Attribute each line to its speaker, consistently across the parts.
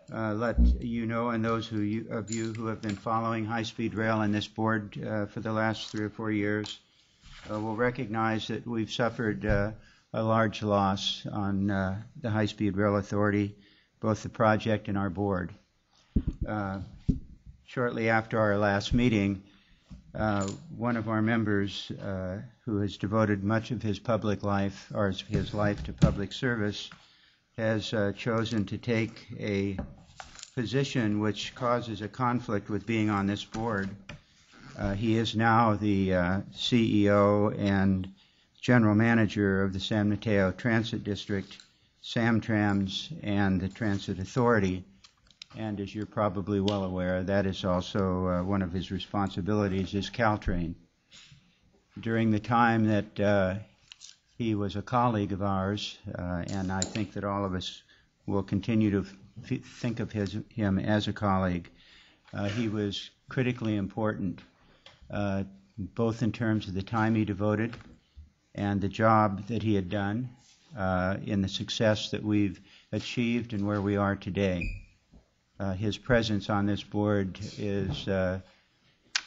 Speaker 1: let you know, and those of you who have been following high-speed rail and this board for the last 3 or 4 years will recognize that we've suffered a large loss on the High-Speed Rail Authority, both the project and our board. Shortly after our last meeting, one of our members who has devoted much of his public life, or his life, to public service, has chosen to take a position which causes a conflict with being on this board. He is now the CEO and general manager of the San Mateo Transit District, Samtrams, and the Transit Authority. And as you're probably well aware, that is also one of his responsibilities is Caltrain. During the time that he was a colleague of ours, and I think that all of us will continue to think of him as a colleague, he was critically important, both in terms of the time he devoted and the job that he had done in the success that we've achieved and where we are today. His presence on this board is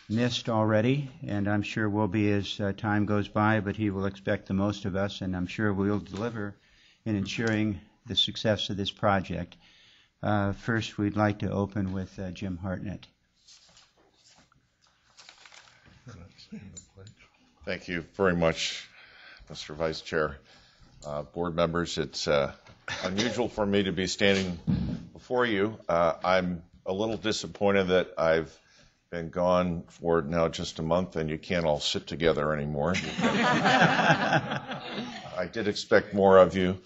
Speaker 1: missed already, and I'm sure will be as time goes by, but he will expect the most of us, and I'm sure we'll deliver in ensuring the success of this project. First, we'd like to open with Jim Hartnett.
Speaker 2: Thank you very much, Mr. Vice Chair. Board members, it's unusual for me to be standing before you. I'm a little disappointed that I've been gone for now just a month and you can't all sit together anymore. I did expect more of you.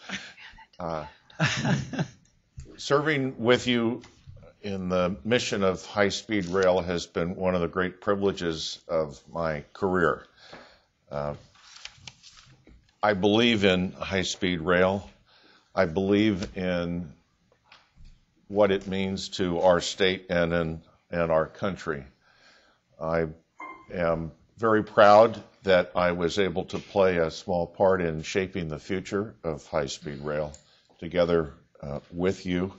Speaker 2: Serving with you in the mission of high-speed rail has been one of the great privileges of my career. I believe in high-speed rail. I believe in what it means to our state and our country. I am very proud that I was able to play a small part in shaping the future of high-speed rail together with you.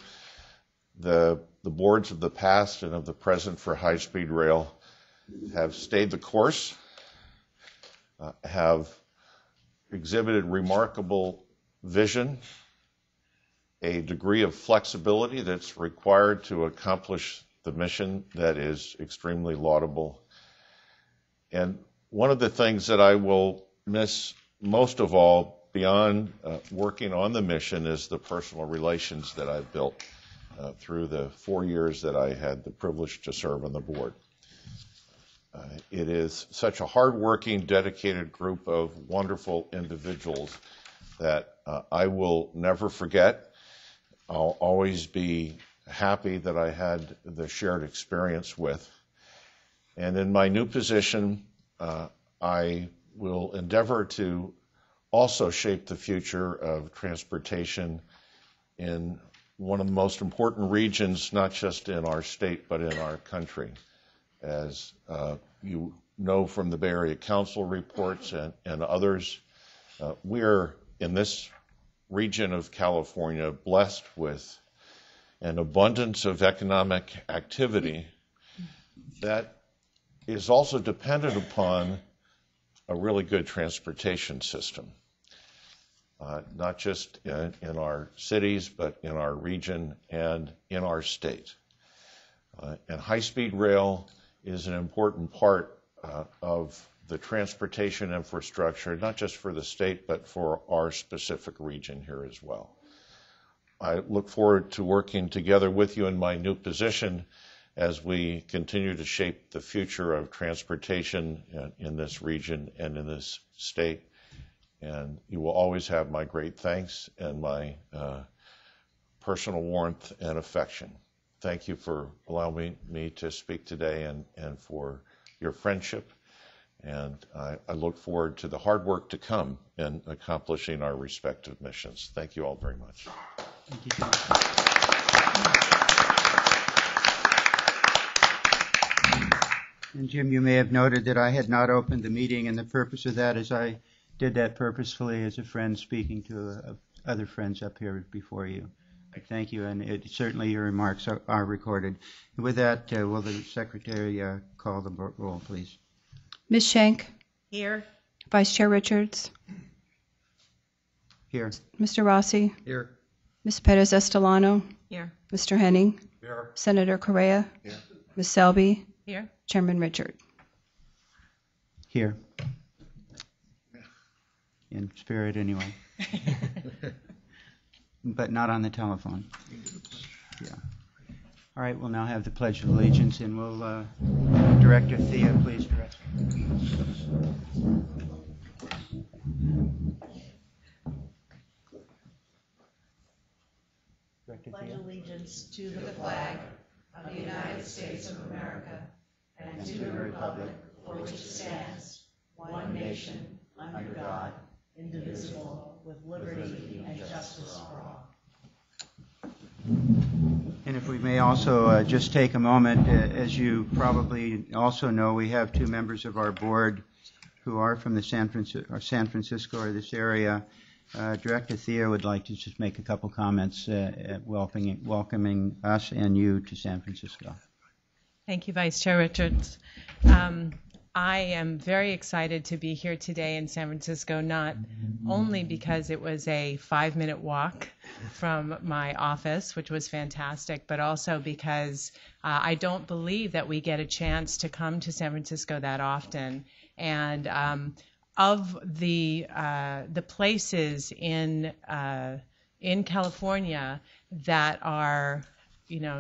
Speaker 2: The boards of the past and of the present for high-speed rail have stayed the course, have exhibited remarkable vision, a degree of flexibility that's required to accomplish the mission that is extremely laudable. And one of the things that I will miss most of all beyond working on the mission is the personal relations that I've built through the 4 years that I had the privilege to serve on the board. It is such a hardworking, dedicated group of wonderful individuals that I will never forget. I'll always be happy that I had the shared experience with. And in my new position, I will endeavor to also shape the future of transportation in one of the most important regions, not just in our state, but in our country. As you know from the Bay Area Council reports and others, we're in this region of California blessed with an abundance of economic activity that is also dependent upon a really good transportation system, not just in our cities, but in our region and in our state. And high-speed rail is an important part of the transportation infrastructure, not just for the state, but for our specific region here as well. I look forward to working together with you in my new position as we continue to shape the future of transportation in this region and in this state. And you will always have my great thanks and my personal warmth and affection. Thank you for allowing me to speak today and for your friendship. And I look forward to the hard work to come in accomplishing our respective missions. Thank you all very much.
Speaker 1: Thank you, John. And Jim, you may have noted that I had not opened the meeting, and the purpose of that is I did that purposefully as a friend speaking to other friends up here before you. Thank you, and certainly your remarks are recorded. With that, will the Secretary call the roll, please?
Speaker 3: Ms. Schenk?
Speaker 4: Here.
Speaker 3: Vice Chair Richards?
Speaker 1: Here.
Speaker 3: Mr. Rossi?
Speaker 1: Here.
Speaker 3: Ms. Perez Estelano?
Speaker 4: Here.
Speaker 3: Mr. Henning?
Speaker 1: Here.
Speaker 3: Senator Correa?
Speaker 2: Here.
Speaker 3: Ms. Selby?
Speaker 4: Here.
Speaker 3: Chairman Richard?
Speaker 1: Here. In spirit, anyway. But not on the telephone. Yeah. All right, we'll now have the Pledge of Allegiance, and we'll, Director Thea, please direct.
Speaker 4: Pledge allegiance to the flag of the United States of America and to the republic for which it stands, one nation, under God, indivisible, with liberty and justice for all.
Speaker 1: And if we may also just take a moment, as you probably also know, we have two members of our board who are from the San Francisco or this area. Director Thea would like to just make a couple comments welcoming us and you to San Francisco.
Speaker 5: Thank you, Vice Chair Richards. I am very excited to be here today in San Francisco, not only because it was a 5-minute walk from my office, which was fantastic, but also because I don't believe that we get a chance to come to San Francisco that often. And of the places in California that are,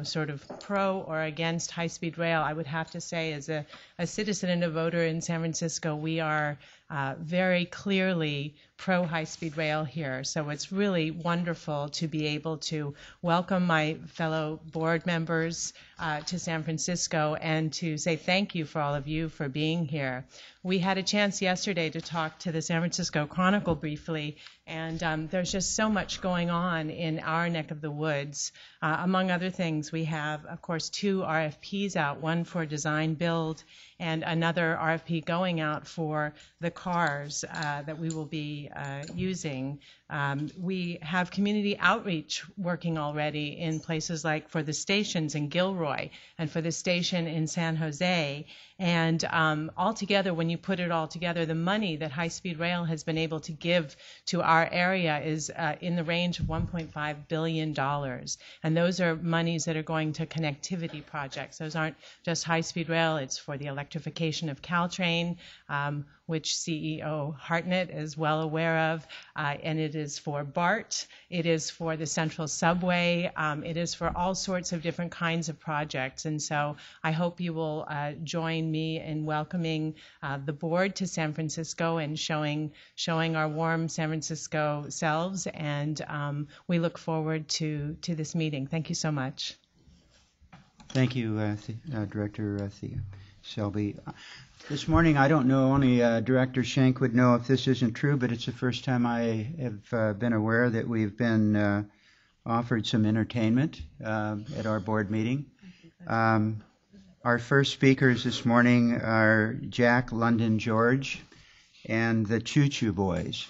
Speaker 5: sort of pro or against high-speed rail, I would have to say, as a citizen and a voter in San Francisco, we are very clearly pro high-speed rail here. So it's really wonderful to be able to welcome my fellow board members to San Francisco and to say thank you for all of you for being here. We had a chance yesterday to talk to the San Francisco Chronicle briefly, and there's just so much going on in our neck of the woods. Among other things, we have, of course, 2 RFPs out, one for design build and another RFP going out for the cars that we will be using. We have community outreach working already in places like for the stations in Gilroy and for the station in San Jose. And altogether, when you put it all together, the money that high-speed rail has been able to give to our area is in the range of $1.5 billion. And those are monies that are going to connectivity projects. Those aren't just high-speed rail. It's for the electrification of Caltrain, which CEO Hartnett is well aware of, and it is for BART, it is for the Central Subway, it is for all sorts of different kinds of projects. And so I hope you will join me in welcoming the board to San Francisco and showing our warm San Francisco selves, and we look forward to this meeting. Thank you so much.
Speaker 1: Thank you, Director Thea. Selby. This morning, I don't know, only Director Schenk would know if this isn't true, but it's the first time I have been aware that we've been offered some entertainment at our board meeting. Our first speakers this morning are Jack London George and the Choo Choo Boys.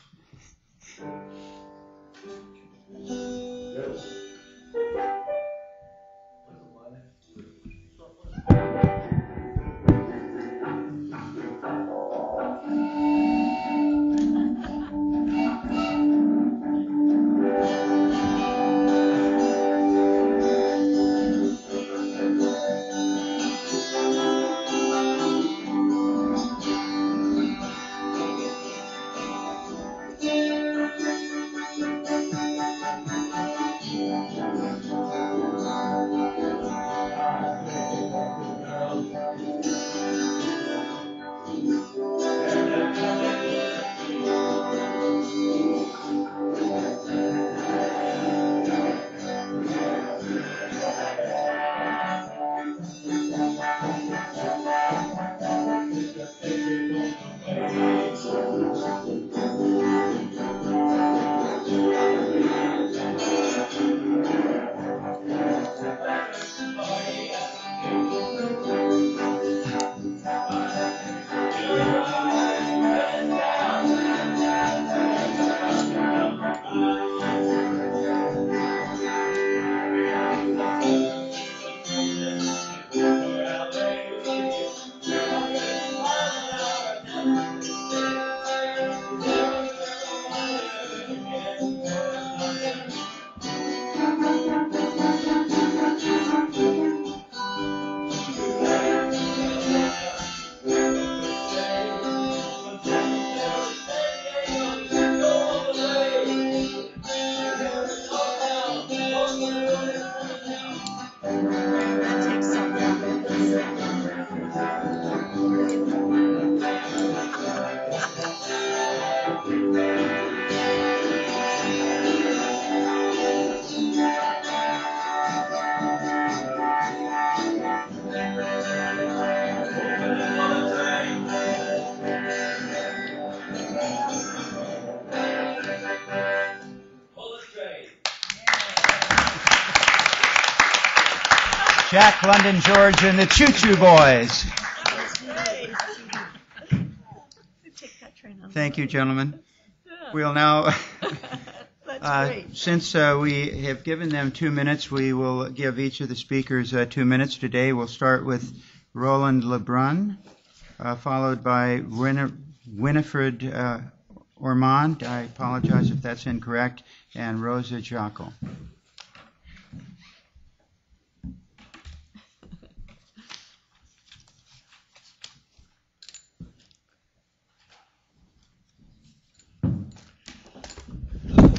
Speaker 1: Jack, London, George, and the Choo Choo Boys. Thank you, gentlemen. We'll now, since we have given them 2 minutes, we will give each of the speakers 2 minutes. Today we'll start with Roland Lebrun, followed by Winifred Ormond, I apologize if that's incorrect, and Rosa Jockel.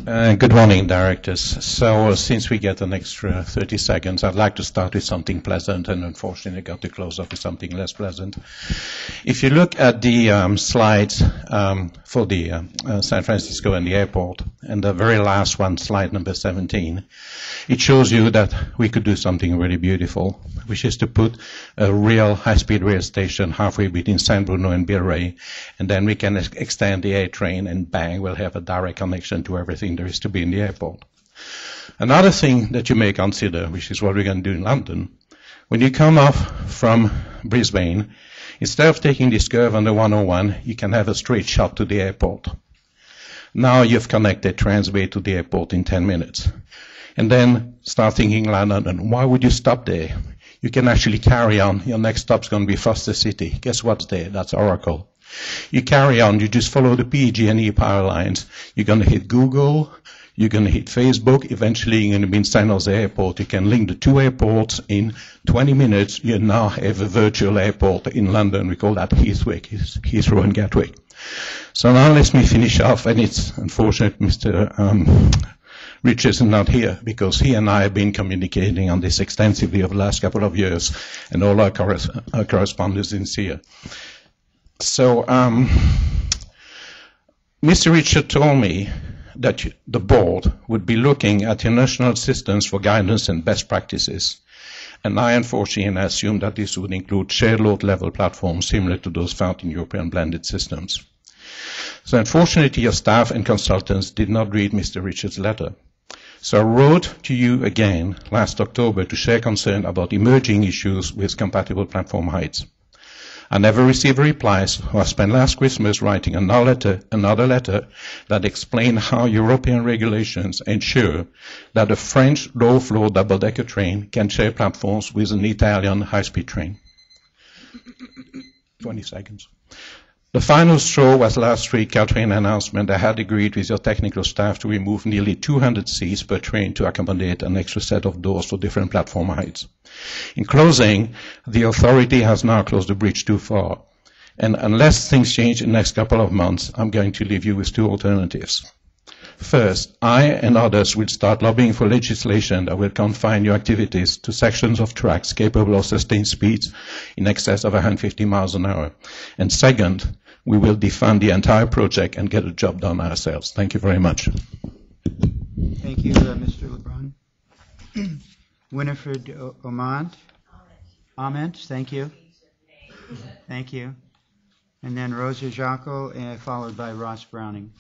Speaker 6: Good morning, directors. So since we get an extra 30 seconds, I'd like to start with something pleasant, and unfortunately I got to close off with something less pleasant. If you look at the slides for the San Francisco and the airport, and the very last one, slide number 17, it shows you that we could do something really beautiful, which is to put a real high-speed rail station halfway between San Bruno and Berea, and then we can extend the A train, and bang, we'll have a direct connection to everything there is to be in the airport. Another thing that you may consider, which is what we're going to do in London, when you come off from Brisbane, instead of taking this curve on the 101, you can have a straight shot to the airport. Now you've connected Transbay to the airport in 10 minutes. And then start thinking London, why would you stop there? You can actually carry on. Your next stop's going to be Foster City. Guess what's there? That's Oracle. You carry on, you just follow the PG&E power lines. You're going to hit Google, you're going to hit Facebook, eventually you're going to be in San Jose Airport. You can link the two airports in 20 minutes. You now have a virtual airport in London. We call that Heathrow and Gatwick. So now let me finish off, and it's unfortunate Mr. Richards is not here, because he and I have been communicating on this extensively over the last couple of years, and all our correspondence is here. So, Mr. Richard told me that the board would be looking at international systems for guidance and best practices. And I unfortunately assume that this would include shared load level platforms similar to those found in European blended systems. So unfortunately, your staff and consultants did not read Mr. Richards' letter. So I wrote to you again last October to share concern about emerging issues with compatible platform heights. I never received a reply, so I spent last Christmas writing another letter that explained how European regulations ensure that a French low-floor double-decker train can share platforms with an Italian high-speed train. 20 seconds. The final straw was last week, Caltrain announcement. I had agreed with your technical staff to remove nearly 200 seats per train to accommodate an extra set of doors for different platform heights. In closing, the authority has now closed the bridge too far. And unless things change in the next couple of months, I'm going to leave you with two alternatives. First, I and others will start lobbying for legislation that will confine your activities to sections of tracks capable of sustained speeds in excess of 150 miles an hour. And second, we will defund the entire project and get the job done ourselves. Thank you very much.
Speaker 1: Thank you, Mr. Lebrun. Winifred Ormond. Ament, thank you. Thank you. And then Rosa Jockel, followed by Ross Browning.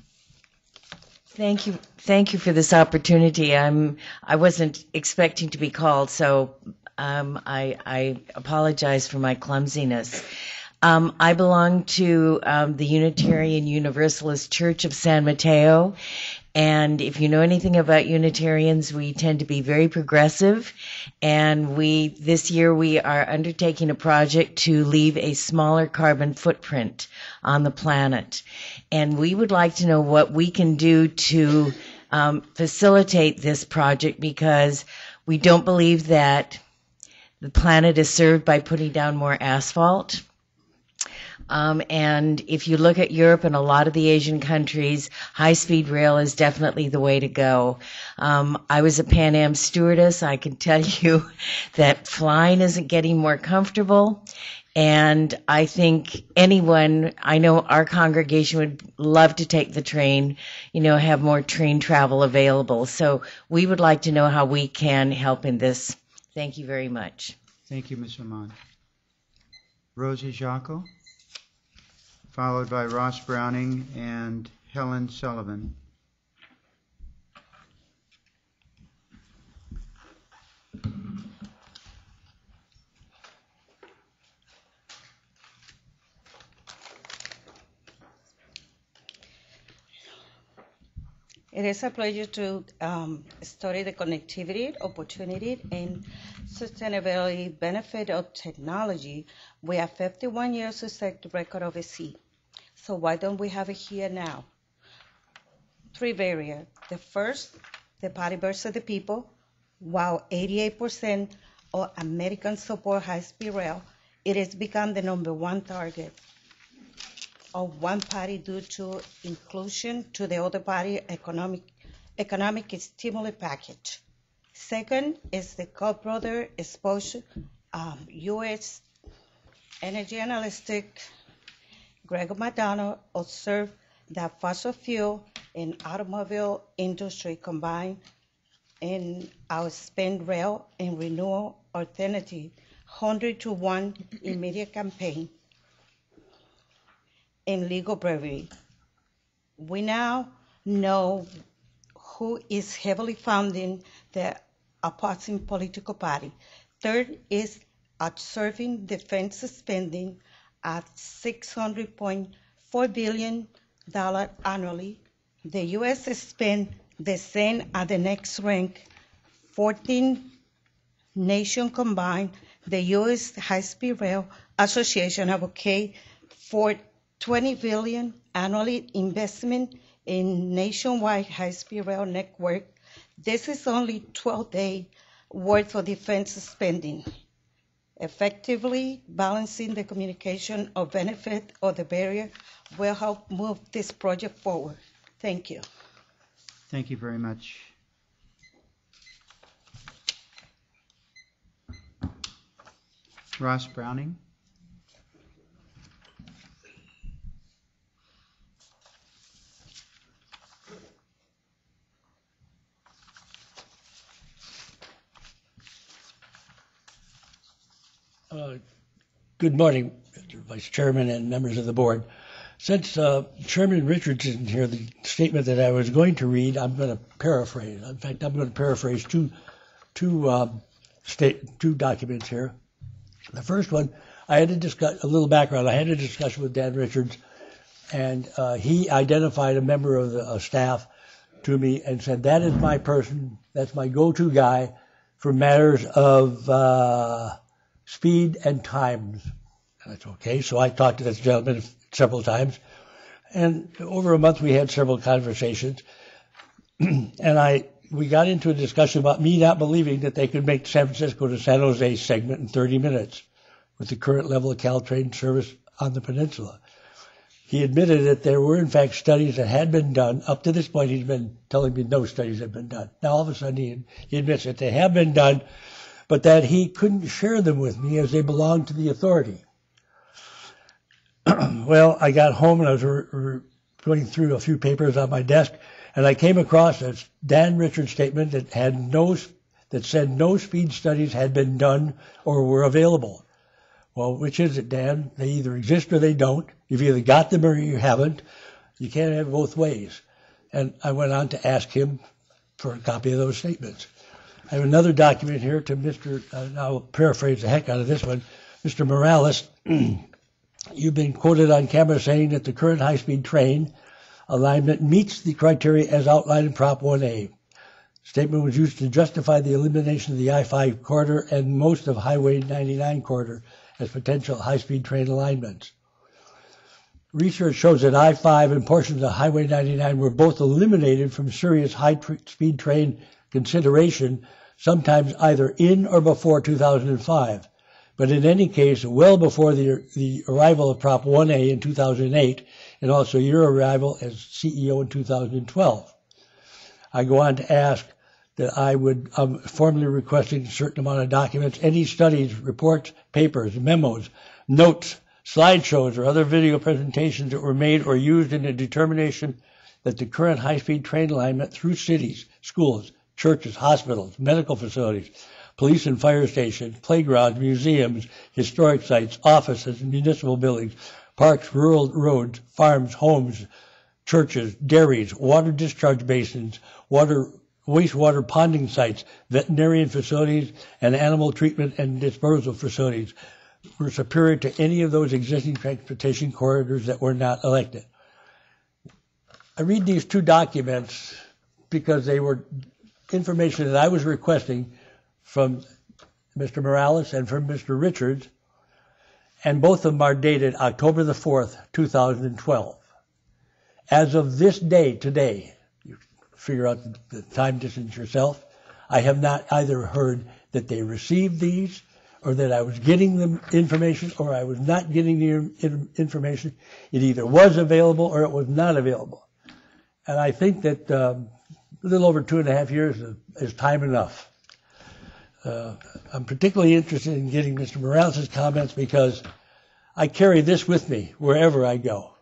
Speaker 7: Thank you for this opportunity. I wasn't expecting to be called, so I apologize for my clumsiness. I belong to the Unitarian Universalist Church of San Mateo, and if you know anything about Unitarians, we tend to be very progressive, and this year we are undertaking a project to leave a smaller carbon footprint on the planet. And we would like to know what we can do to facilitate this project, because we don't believe that the planet is served by putting down more asphalt. And if you look at Europe and a lot of the Asian countries, high-speed rail is definitely the way to go. I was a Pan Am stewardess. I can tell you that flying isn't getting more comfortable. And I think I know our congregation would love to take the train, have more train travel available. So we would like to know how we can help in this. Thank you very much.
Speaker 1: Thank you, Ms. Amon. Rosie Jockel, followed by Ross Browning and Helen Sullivan.
Speaker 8: It is a pleasure to study the connectivity, opportunity, and sustainability benefit of technology. We have 51 years to set the record overseas. So why don't we have it here now? Three barriers. The first, the party versus the people. While 88% of Americans support high-speed rail, it has become the #1 target of one party due to inclusion to the other party economic stimulus package. Second is the Koch brother exposure. U.S. energy analyst Greg McDonald observed that fossil fuel and automobile industry combined and outspend rail and renewable alternative 100 to 1 in media campaign and legal bravery. We now know who is heavily funding the opposing political party. Third is observing defense spending at $600.4 billion annually. The U.S. spent the same at the next rank, 14 nations combined. The U.S. High-Speed Rail Association advocates for $20 billion annually investment in nationwide high-speed rail network. This is only 12 days worth of defense spending. Effectively balancing the communication of benefit of the barrier will help move this project forward. Thank you.
Speaker 1: Thank you very much. Ross Browning.
Speaker 9: Good morning, Mr. Vice Chairman and members of the board. Since Chairman Richards isn't here, the statement that I was going to read, I'm going to paraphrase. In fact, I'm going to paraphrase two documents here. The first one, I had to discuss a little background. I had a discussion with Dan Richards, and he identified a member of the staff to me and said, that is my person, that's my go-to guy for matters of speed and times. That's okay. So I talked to this gentleman several times, and over a month we had several conversations, and we got into a discussion about me not believing that they could make San Francisco to San Jose segment in 30 minutes with the current level of Caltrain service on the peninsula. He admitted that there were in fact studies that had been done. Up to this point he's been telling me no studies had been done. Now all of a sudden he admits that they have been done, but that he couldn't share them with me as they belong to the authority. Well, I got home and I was going through a few papers on my desk, and I came across a Dan Richards statement that said no speed studies had been done or were available. Well, which is it, Dan? They either exist or they don't. You've either got them or you haven't. You can't have it both ways. And I went on to ask him for a copy of those statements. I have another document here to Mr. I'll paraphrase the heck out of this one. Mr. Morales, you've been quoted on camera saying that the current high-speed train alignment meets the criteria as outlined in Prop 1A. Statement was used to justify the elimination of the I-5 corridor and most of Highway 99 corridor as potential high-speed train alignments. Research shows that I-5 and portions of Highway 99 were both eliminated from serious high-speed train consideration, sometimes either in or before 2005. But in any case, well before the arrival of Prop 1A in 2008, and also your arrival as CEO in 2012. I go on to ask that I would formally requesting a certain amount of documents, any studies, reports, papers, memos, notes, slideshows, or other video presentations that were made or used in the determination that the current high-speed train alignment through cities, schools, churches, hospitals, medical facilities, police and fire stations, playgrounds, museums, historic sites, offices, municipal buildings, parks, rural roads, farms, homes, churches, dairies, water discharge basins, wastewater ponding sites, veterinarian facilities, and animal treatment and disposal facilities were superior to any of those existing transportation corridors that were not elected. I read these two documents because they were information that I was requesting from Mr. Morales and from Mr. Richards, and both of them are dated October the 4th, 2012. As of this day, today, you figure out the time distance yourself, I have not either heard that they received these, or that I was getting them information, or I was not getting the information. It either was available or it was not available. And I think that a little over 2.5 years is time enough. I'm particularly interested in getting Mr. Morales' comments because I carry this with me wherever I go.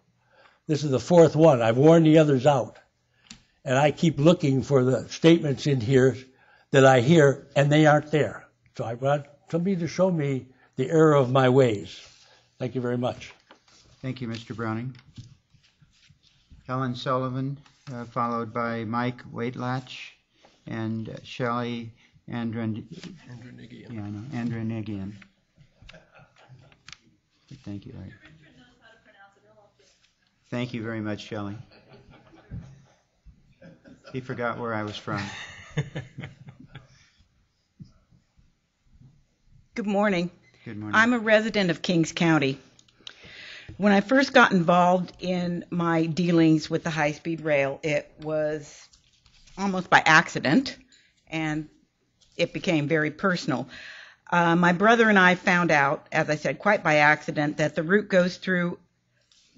Speaker 9: This is the 4th one. I've worn the others out. And I keep looking for the statements in here that I hear, and they aren't there. So I want somebody to show me the error of my ways. Thank you very much.
Speaker 1: Thank you, Mr. Browning. Helen Sullivan, followed by Mike Waitlatch and Shelley Andranigian. Yeah, I know, Andranigian. Thank you. Right. Thank you very much, Shelley. He forgot where I was from.
Speaker 8: Good morning.
Speaker 1: Good morning.
Speaker 8: I'm a resident of Kings County. When I first got involved in my dealings with the high-speed rail, it was almost by accident, and it became very personal. My brother and I found out, as I said, quite by accident, that the route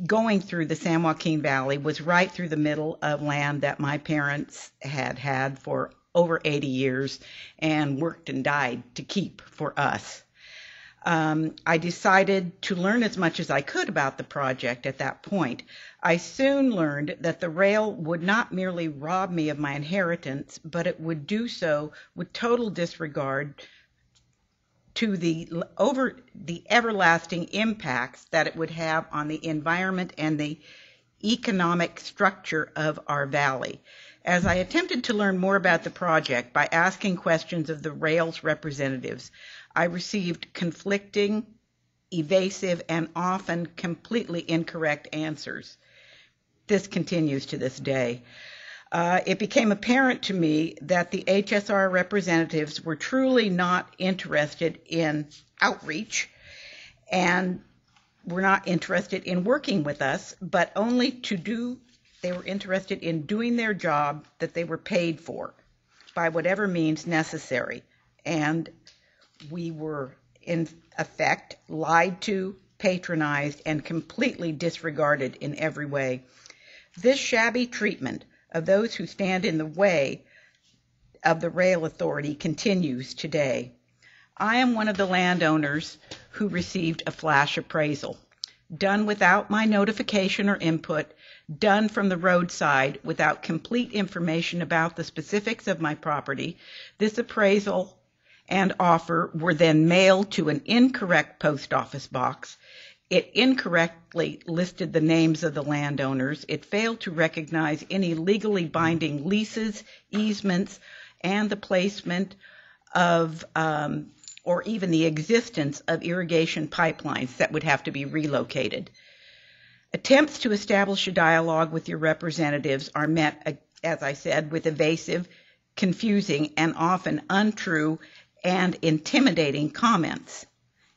Speaker 8: going through the San Joaquin Valley was right through the middle of land that my parents had for over 80 years and worked and died to keep for us. I decided to learn as much as I could about the project at that point. I soon learned that the rail would not merely rob me of my inheritance, but it would do so with total disregard to the everlasting impacts that it would have on the environment and the economic structure of our valley. As I attempted to learn more about the project by asking questions of the rail's representatives, I received conflicting, evasive, and often completely incorrect answers. This continues to this day. It became apparent to me that the HSR representatives were truly not interested in outreach and were not interested in working with us, but only they were interested in doing their job that they were paid for by whatever means necessary. And we were, in effect, lied to, patronized, and completely disregarded in every way. This shabby treatment of those who stand in the way of the rail authority continues today. I am one of the landowners who received a flash appraisal, done without my notification or input, done from the roadside without complete information about the specifics of my property. This appraisal and offer were then mailed to an incorrect post office box. It incorrectly listed the names of the landowners. It failed to recognize any legally binding leases, easements, and the placement of or even the existence of irrigation pipelines that would have to be relocated. Attempts to establish a dialogue with your representatives are met, as I said, with evasive, confusing, and often untrue and intimidating comments,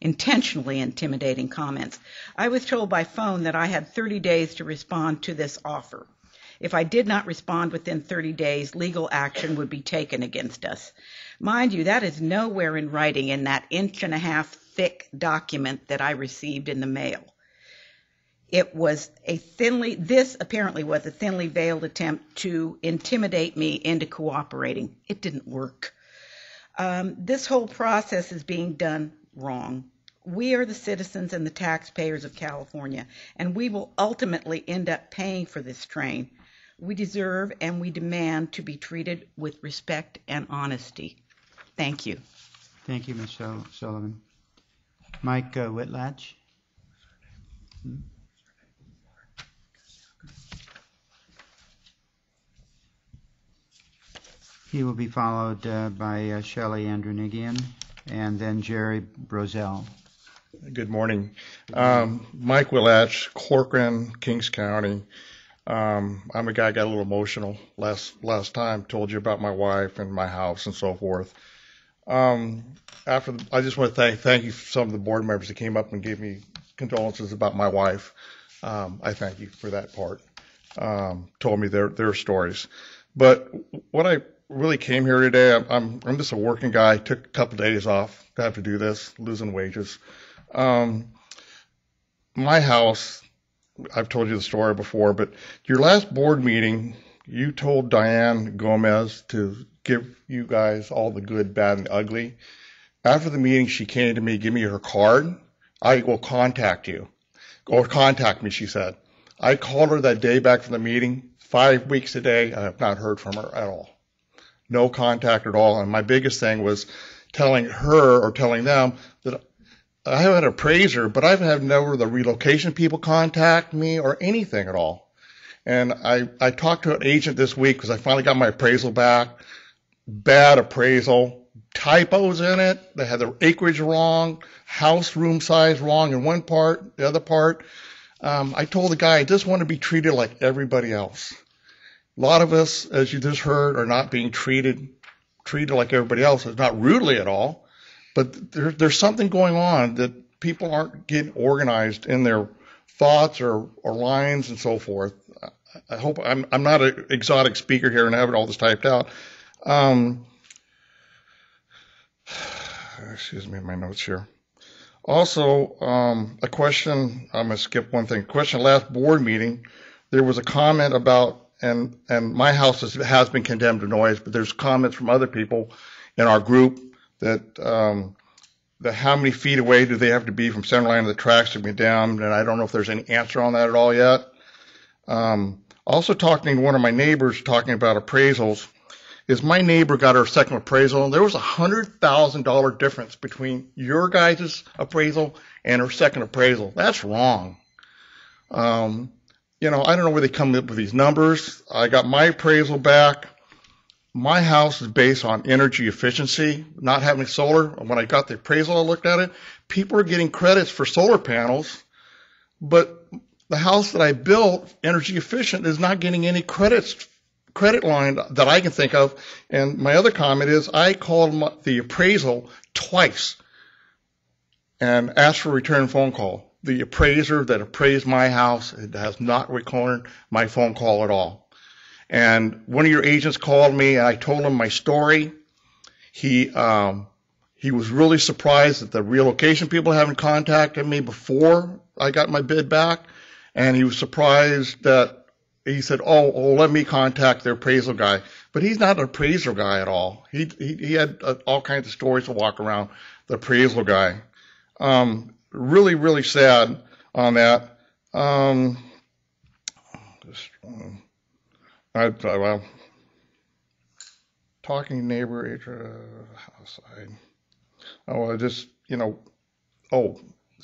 Speaker 8: intentionally intimidating comments. I was told by phone that I had 30 days to respond to this offer. If I did not respond within 30 days, legal action would be taken against us. Mind you, that is nowhere in writing in that 1.5-inch thick document that I received in the mail. This apparently was a thinly veiled attempt to intimidate me into cooperating. It didn't work. This whole process is being done wrong. We are the citizens and the taxpayers of California, and we will ultimately end up paying for this train. We deserve and we demand to be treated with respect and honesty. Thank you.
Speaker 1: Thank you, Ms. Sullivan. Mike Whitlatch. He will be followed by Shelley Andranigian and then Jerry Brozell.
Speaker 10: Good morning. Mike Willach, Corcoran, Kings County. I'm a guy got a little emotional last time. Told you about my wife and my house and so forth. I just want to thank you for some of the board members that came up and gave me condolences about my wife. I thank you for that part. Told me their stories. But what I really came here today, I'm just a working guy. Took a couple of days off. Got to do this, losing wages. My house, I've told you the story before, but your last board meeting, you told Diane Gomez to give you guys all the good, bad, and ugly. After the meeting, she came to me, give me her card. I will contact you. Or contact me, she said. I called her that day back from the meeting. 5 weeks today, I have not heard from her at all. No contact at all. And my biggest thing was telling her or telling them that I haven't appraised her, but I've had never the relocation people contact me or anything at all. And I talked to an agent this week because I finally got my appraisal back. Bad appraisal, typos in it. They had the acreage wrong, house room size wrong in one part, the other part. I told the guy, I just want to be treated like everybody else. A lot of us, as you just heard, are not being treated like everybody else. It's not rudely at all, but there's something going on that people aren't getting organized in their thoughts or lines and so forth. I hope I'm not an exotic speaker here and I have it all this typed out. Excuse me, my notes here. Also, a question, I'm going to skip one thing. Question last board meeting, there was a comment about, and my house has been condemned to noise, but there's comments from other people in our group that how many feet away do they have to be from center line of the tracks to be down, and I don't know if there's any answer on that at all yet. Also talking to one of my neighbors talking about appraisals, is my neighbor got her second appraisal, and there was a $100,000 difference between your guys' appraisal and her second appraisal. That's wrong. I don't know where they come up with these numbers. I got my appraisal back. My house is based on energy efficiency, not having solar. When I got the appraisal, I looked at it. People are getting credits for solar panels, but the house that I built, energy efficient, is not getting any credit line that I can think of. And my other comment is I called the appraisal twice and asked for a return phone call. The appraiser that appraised my house has not returned my phone call at all. And one of your agents called me and I told him my story. He was really surprised that the relocation people haven't contacted me before I got my bid back. And he was surprised that he said, oh, let me contact the appraisal guy. But he's not an appraiser guy at all. He had all kinds of stories to walk around, the appraisal guy. Really, really sad on that. Talking neighbor, outside.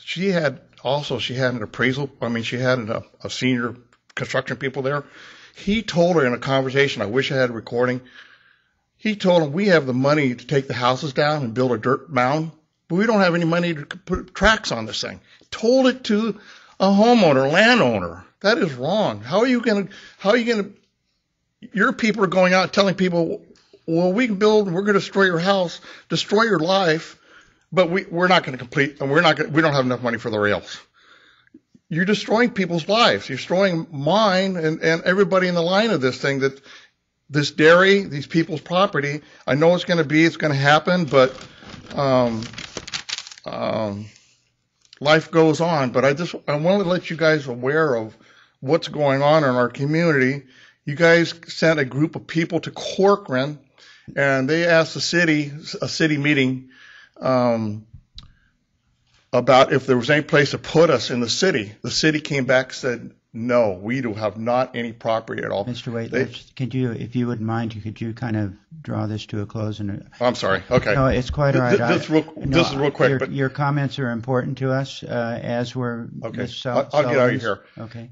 Speaker 10: She had an appraisal. She had a senior construction people there. He told her in a conversation, I wish I had a recording. He told him, we have the money to take the houses down and build a dirt mound, but we don't have any money to put tracks on this thing. Told it to a homeowner, landowner. That is wrong. How are you going to, your people are going out telling people, well, we can build, we're going to destroy your house, destroy your life, but we're not going to complete, and we don't have enough money for the rails. You're destroying people's lives. You're destroying mine and everybody in the line of this thing, that this dairy, these people's property. I know it's going to happen, but life goes on. But I want to let you guys aware of what's going on in our community. You guys sent a group of people to Corcoran, and they asked a city meeting, about if there was any place to put us in the city. The city came back and said, no, we do have not any property at all.
Speaker 1: Mr. Waitler, if you wouldn't mind, could you kind of draw this to a close?
Speaker 2: I'm sorry. Okay.
Speaker 1: No, it's quite all right.
Speaker 2: This is real quick.
Speaker 1: Your comments are important to us, as were
Speaker 2: okay. I'll get out of here.
Speaker 1: Okay.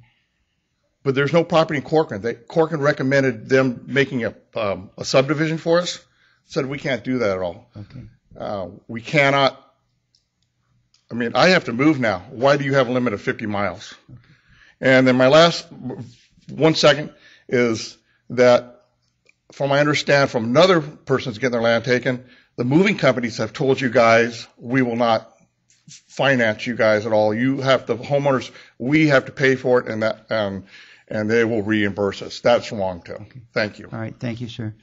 Speaker 2: But there's no property in Corcoran. Corcoran recommended them making a subdivision for us. Said we can't do that at all.
Speaker 1: Okay.
Speaker 2: We cannot. I have to move now. Why do you have a limit of 50 miles? Okay. And then my last
Speaker 10: 1 second, is that from I understand from another person's getting their land taken, the moving companies have told you guys, we will not finance you guys at all. You have the homeowners, we have to pay for it, and that and they will reimburse us. That's wrong too. Thank you.
Speaker 1: All right, thank you, sir.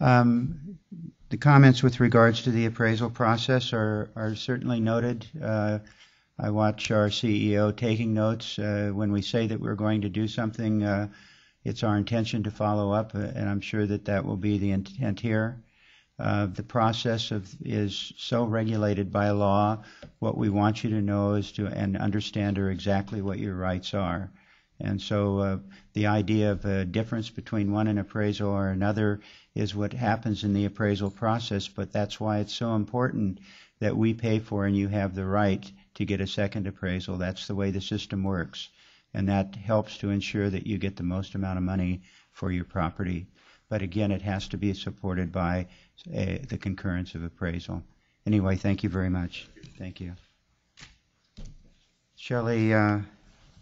Speaker 1: The comments with regards to the appraisal process are certainly noted. I watch our CEO taking notes. When we say that we're going to do something, it's our intention to follow up, and I'm sure that that will be the intent here. The process is so regulated by law. What we want you to know is and understand exactly what your rights are. And so the idea of a difference between one appraisal or another is what happens in the appraisal process, but that's why it's so important that we pay for and you have the right to get a second appraisal. That's the way the system works, and that helps to ensure that you get the most amount of money for your property. But again, it has to be supported by the concurrence of appraisal. Anyway, thank you very much. Thank you. Shelley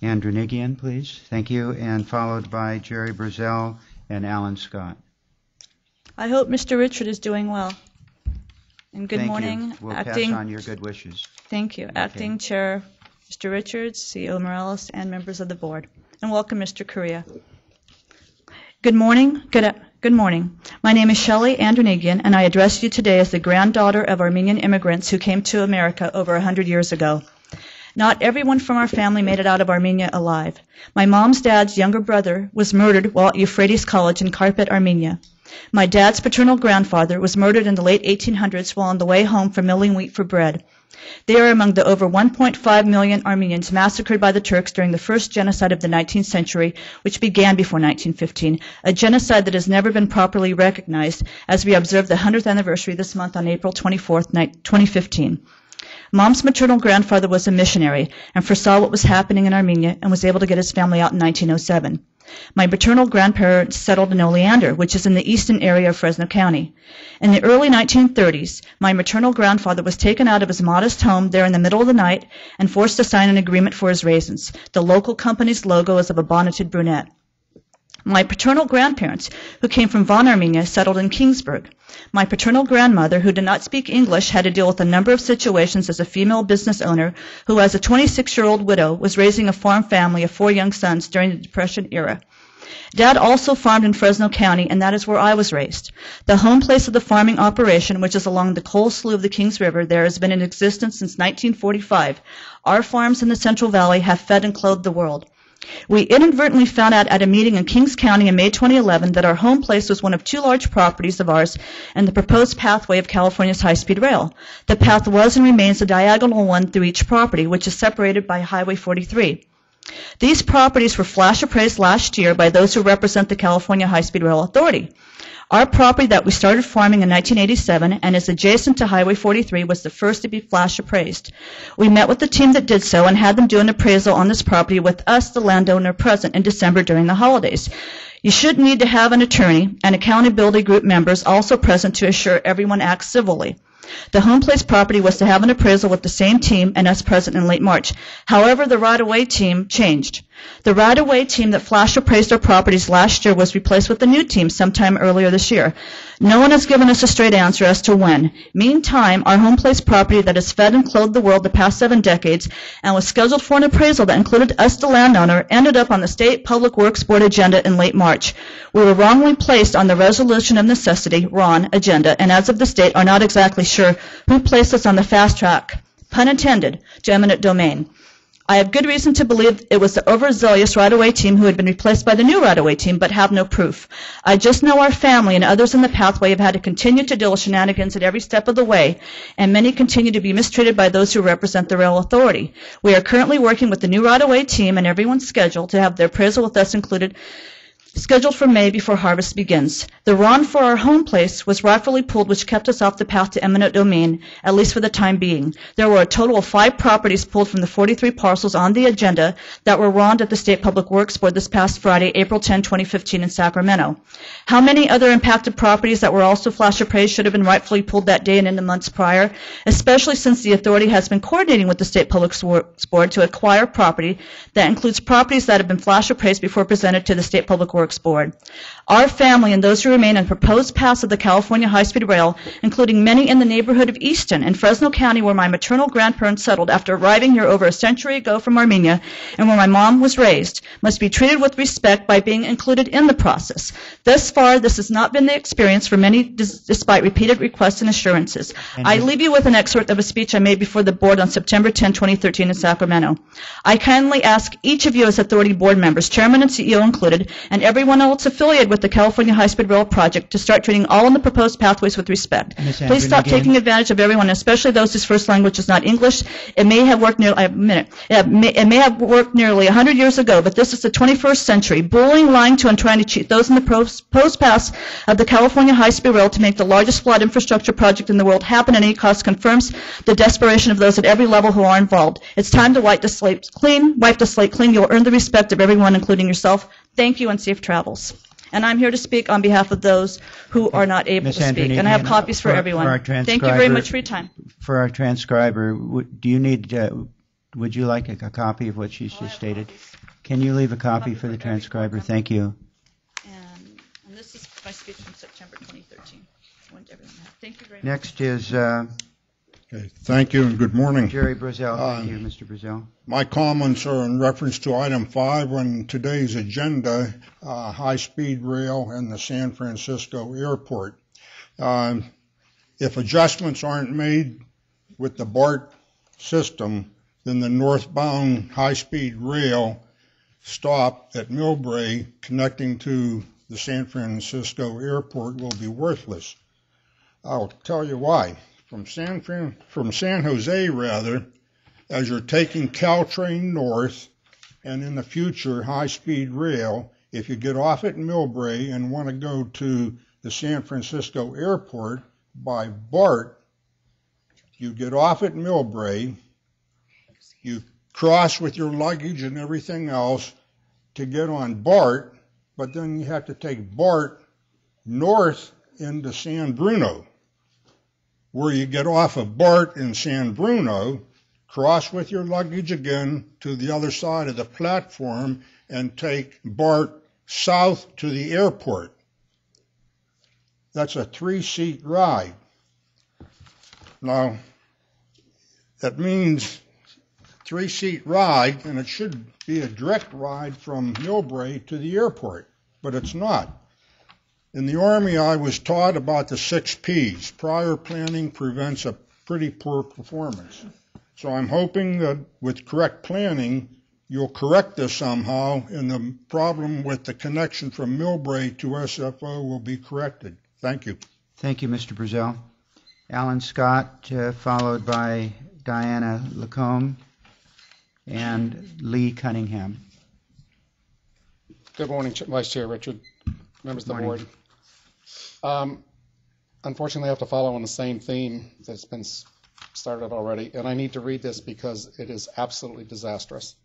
Speaker 1: Andronigian, please. Thank you. And followed by Jerry Brazel and Alan Scott.
Speaker 11: I hope Mr. Richard is doing well. And good morning.
Speaker 1: You. We'll pass on your good wishes.
Speaker 11: Thank you. Okay. Acting Chair Mr. Richards, CEO Morales, and members of the board. And welcome, Mr. Correa. Good morning. Good morning. My name is Shelley Andronigian, and I address you today as the granddaughter of Armenian immigrants who came to America over 100 years ago. Not everyone from our family made it out of Armenia alive. My mom's dad's younger brother was murdered while at Euphrates College in Karpet, Armenia. My dad's paternal grandfather was murdered in the late 1800s while on the way home from milling wheat for bread. They are among the over 1.5 million Armenians massacred by the Turks during the first genocide of the 19th century, which began before 1915, a genocide that has never been properly recognized as we observe the 100th anniversary this month on April 24th, 2015. Mom's maternal grandfather was a missionary and foresaw what was happening in Armenia and was able to get his family out in 1907. My maternal grandparents settled in Oleander, which is in the eastern area of Fresno County. In the early 1930s, my maternal grandfather was taken out of his modest home there in the middle of the night and forced to sign an agreement for his raisins. The local company's logo is of a bonneted brunette. My paternal grandparents, who came from Von Armenia, settled in Kingsburg. My paternal grandmother, who did not speak English, had to deal with a number of situations as a female business owner who, as a 26-year-old widow, was raising a farm family of 4 young sons during the Depression era. Dad also farmed in Fresno County, and that is where I was raised. The home place of the farming operation, which is along the coal slough of the Kings River, there has been in existence since 1945. Our farms in the Central Valley have fed and clothed the world. We inadvertently found out at a meeting in Kings County in May 2011 that our home place was one of 2 large properties of ours and the proposed pathway of California's high-speed rail. The path was and remains a diagonal one through each property, which is separated by Highway 43. These properties were flash appraised last year by those who represent the California High-Speed Rail Authority. Our property that we started farming in 1987 and is adjacent to Highway 43 was the first to be flash appraised. We met with the team that did so and had them do an appraisal on this property with us, the landowner, present in December during the holidays. You should need to have an attorney and accountability group members also present to assure everyone acts civilly. The home place property was to have an appraisal with the same team and us present in late March. However, the right-of-way team changed. The right-of-way team that flash appraised our properties last year was replaced with a new team sometime earlier this year. No one has given us a straight answer as to when. Meantime, our home place property that has fed and clothed the world the past 7 decades and was scheduled for an appraisal that included us, the landowner, ended up on the State Public Works Board agenda in late March. We were wrongly placed on the Resolution of Necessity, RON, agenda, and as of this date are not exactly sure who placed us on the fast track, pun intended, to eminent domain. I have good reason to believe it was the overzealous right-of-way team who had been replaced by the new right-of-way team, but have no proof. I just know our family and others in the pathway have had to continue to deal with shenanigans at every step of the way, and many continue to be mistreated by those who represent the rail authority. We are currently working with the new right-of-way team and everyone's schedule to have their appraisal with us included scheduled for May before harvest begins. The run for our home place was rightfully pulled, which kept us off the path to eminent domain, at least for the time being. There were a total of 5 properties pulled from the 43 parcels on the agenda that were ronned at the State Public Works Board this past Friday, April 10, 2015 in Sacramento. How many other impacted properties that were also flash appraised should have been rightfully pulled that day and in the months prior, especially since the authority has been coordinating with the State Public Works Board to acquire property that includes properties that have been flash appraised before presented to the State Public Works Board. Our family and those who remain on proposed paths of the California High-Speed Rail, including many in the neighborhood of Easton in Fresno County where my maternal grandparents settled after arriving here over a century ago from Armenia and where my mom was raised, must be treated with respect by being included in the process. Thus far, this has not been the experience for many despite repeated requests and assurances. I leave you with an excerpt of a speech I made before the board on September 10, 2013 in Sacramento. I kindly ask each of you as authority board members, chairman and CEO included, and everyone else affiliated with the California High-Speed Rail project to start treating all in the proposed pathways with respect. Please stop taking advantage of everyone, especially those whose first language is not English. It may have worked nearly, it may have worked nearly 100 years ago, but this is the 21st century. Bullying, lying to, and trying to cheat those in the proposed paths of the California High-Speed Rail to make the largest flawed infrastructure project in the world happen at any cost confirms the desperation of those at every level who are involved. It's time to wipe the slate clean. Wipe the slate clean. You'll earn the respect of everyone, including yourself. Thank you and safe travels. And I'm here to speak on behalf of those who are not able to speak. And I have copies for everyone. Thank you very much for your time.
Speaker 1: For our transcriber, do you need, would you like a copy of what she's just stated? Can you leave a copy for the transcriber? Thank you.
Speaker 11: And this is my speech from September 2013. I want everyone to have. Thank you very much.
Speaker 1: Next is
Speaker 12: Okay, thank you and good morning.
Speaker 1: Jerry Brazel. Thank you, Mr. Brazel.
Speaker 12: My comments are in reference to item 5 on today's agenda, high-speed rail and the San Francisco airport. If adjustments aren't made with the BART system, then the northbound high-speed rail stop at Millbrae connecting to the San Francisco airport will be worthless. I'll tell you why. From San Jose, as you're taking Caltrain north and in the future high-speed rail, if you get off at Millbrae and want to go to the San Francisco airport by BART, you get off at Millbrae, you cross with your luggage and everything else to get on BART, but then you have to take BART north into San Bruno, where you get off of BART in San Bruno, cross with your luggage again to the other side of the platform, and take BART south to the airport. That's a 3-seat ride. Now, that means 3-seat ride, and it should be a direct ride from Millbrae to the airport, but it's not. In the Army, I was taught about the 6 Ps. Prior planning prevents a pretty poor performance. So I'm hoping that with correct planning, you'll correct this somehow, and the problem with the connection from Millbrae to SFO will be corrected. Thank you.
Speaker 1: Thank you, Mr. Brazel. Alan Scott, followed by Diana Lacombe and Lee Cunningham.
Speaker 13: Good morning, Vice Chair Richard, members of the board. Unfortunately, I have to follow on the same theme that's been started already, and I need to read this because it is absolutely disastrous.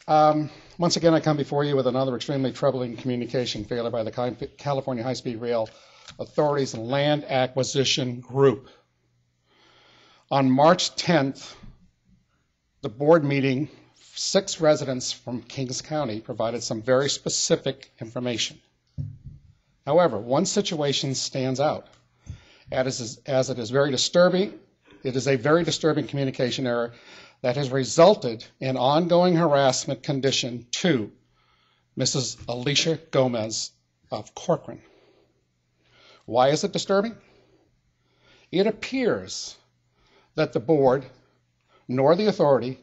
Speaker 13: Once again, I come before you with another extremely troubling communication failure by the California High-Speed Rail Authority's Land Acquisition Group. On March 10th, the board meeting, 6 residents from Kings County provided some very specific information. However, one situation stands out, as it is very disturbing. It is a very disturbing communication error that has resulted in ongoing harassment condition to Mrs. Alicia Gomez of Corcoran. Why is it disturbing? It appears that the board nor the authority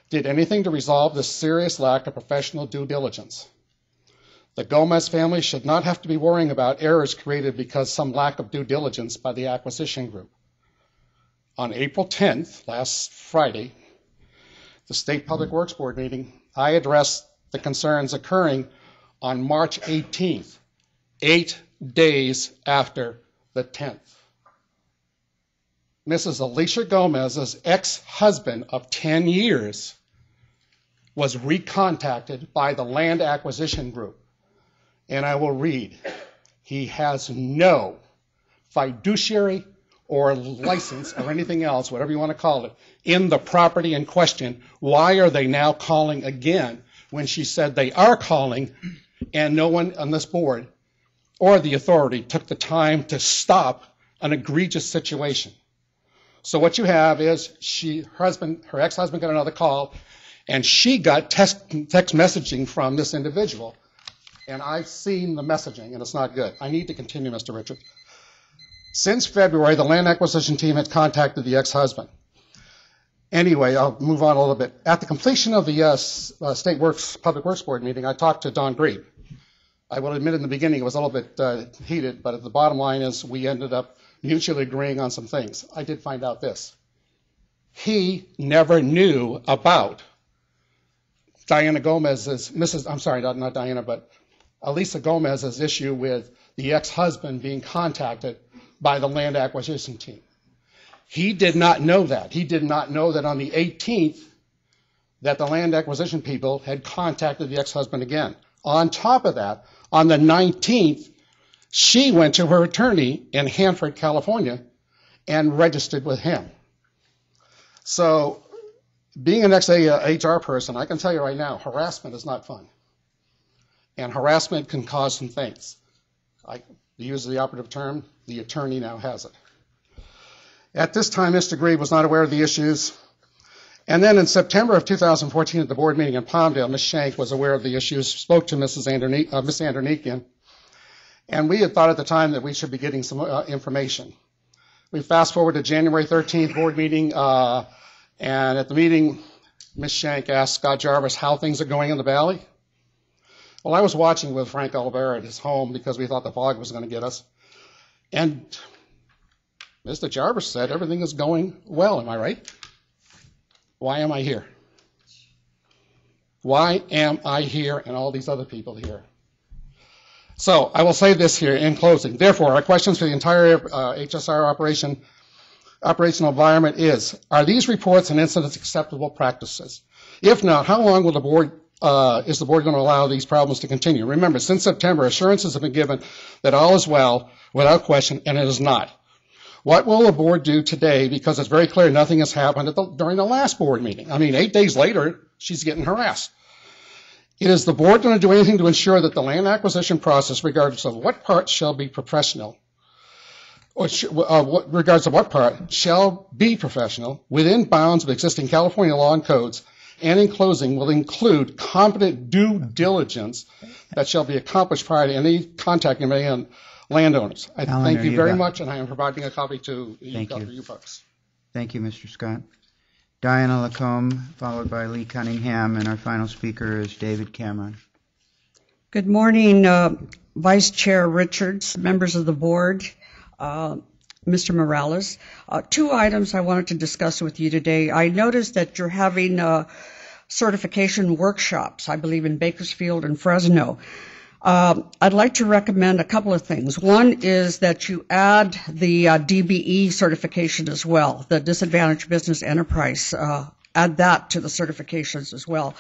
Speaker 13: did anything to resolve this serious lack of professional due diligence. The Gomez family should not have to be worrying about errors created because some lack of due diligence by the acquisition group. On April 10th, last Friday, the State Public Works Board meeting, I addressed the concerns occurring on March 18th, 8 days after the 10th. Mrs. Alicia Gomez's ex-husband of 10 years was recontacted by the Land Acquisition Group. And I will read, he has no fiduciary or license or anything else, whatever you want to call it, in the property in question. Why are they now calling again when she said they are calling and no one on this board or the authority took the time to stop an egregious situation? So what you have is her ex-husband got another call, and she got text messaging from this individual. And I've seen the messaging, and it's not good. I need to continue, Mr. Richard. Since February, the land acquisition team had contacted the ex-husband. Anyway, I'll move on a little bit. At the completion of the State Public Works Board meeting, I talked to Don Grebe. I will admit in the beginning it was a little bit heated, but at the bottom line is we ended up mutually agreeing on some things. I did find out this. He never knew about Diana Gomez's, not Diana, but Elisa Gomez's issue with the ex-husband being contacted by the land acquisition team. He did not know that. He did not know that on the 18th that the land acquisition people had contacted the ex-husband again. On top of that, on the 19th, she went to her attorney in Hanford, California, and registered with him. So, being an ex-HR person, I can tell you right now, harassment is not fun. And harassment can cause some things. I use the operative term, the attorney now has it. At this time, Mr. Grebe was not aware of the issues. And then in September of 2014 at the board meeting in Palmdale, Ms. Shank was aware of the issues, spoke to Ms. Andernikian, and we had thought at the time that we should be getting some information. We fast forward to January 13th board meeting, and at the meeting, Ms. Shank asked Scott Jarvis how things are going in the valley. Well, I was watching with Frank Olivera at his home because we thought the fog was going to get us. And Mr. Jarvis said everything is going well, am I right? Why am I here? Why am I here and all these other people here? So I will say this here in closing. Therefore, our questions for the entire HSR operational environment are these reports and incidents acceptable practices? If not, how long will the board is the board going to allow these problems to continue? Remember, since September, assurances have been given that all is well without question, and it is not. What will the board do today? Because it's very clear nothing has happened during the last board meeting. I mean, 8 days later, she's getting harassed. Is the board going to do anything to ensure that the land acquisition process, regardless of what part shall be professional, or regardless of what part shall be professional, within bounds of existing California law and codes, and in closing will include competent due diligence that shall be accomplished prior to any contact you may have landowners? I thank you very much, and I am providing a copy to you folks.
Speaker 1: Thank you, Mr. Scott. Diana Lacombe, followed by Lee Cunningham, and our final speaker is David Cameron.
Speaker 14: Good morning, Vice Chair Richards, members of the board, Mr. Morales. 2 items I wanted to discuss with you today. I noticed that you're having certification workshops, I believe in Bakersfield and Fresno. I'd like to recommend a couple of things. One is that you add the DBE certification as well, the Disadvantaged Business Enterprise. Add that to the certifications as well.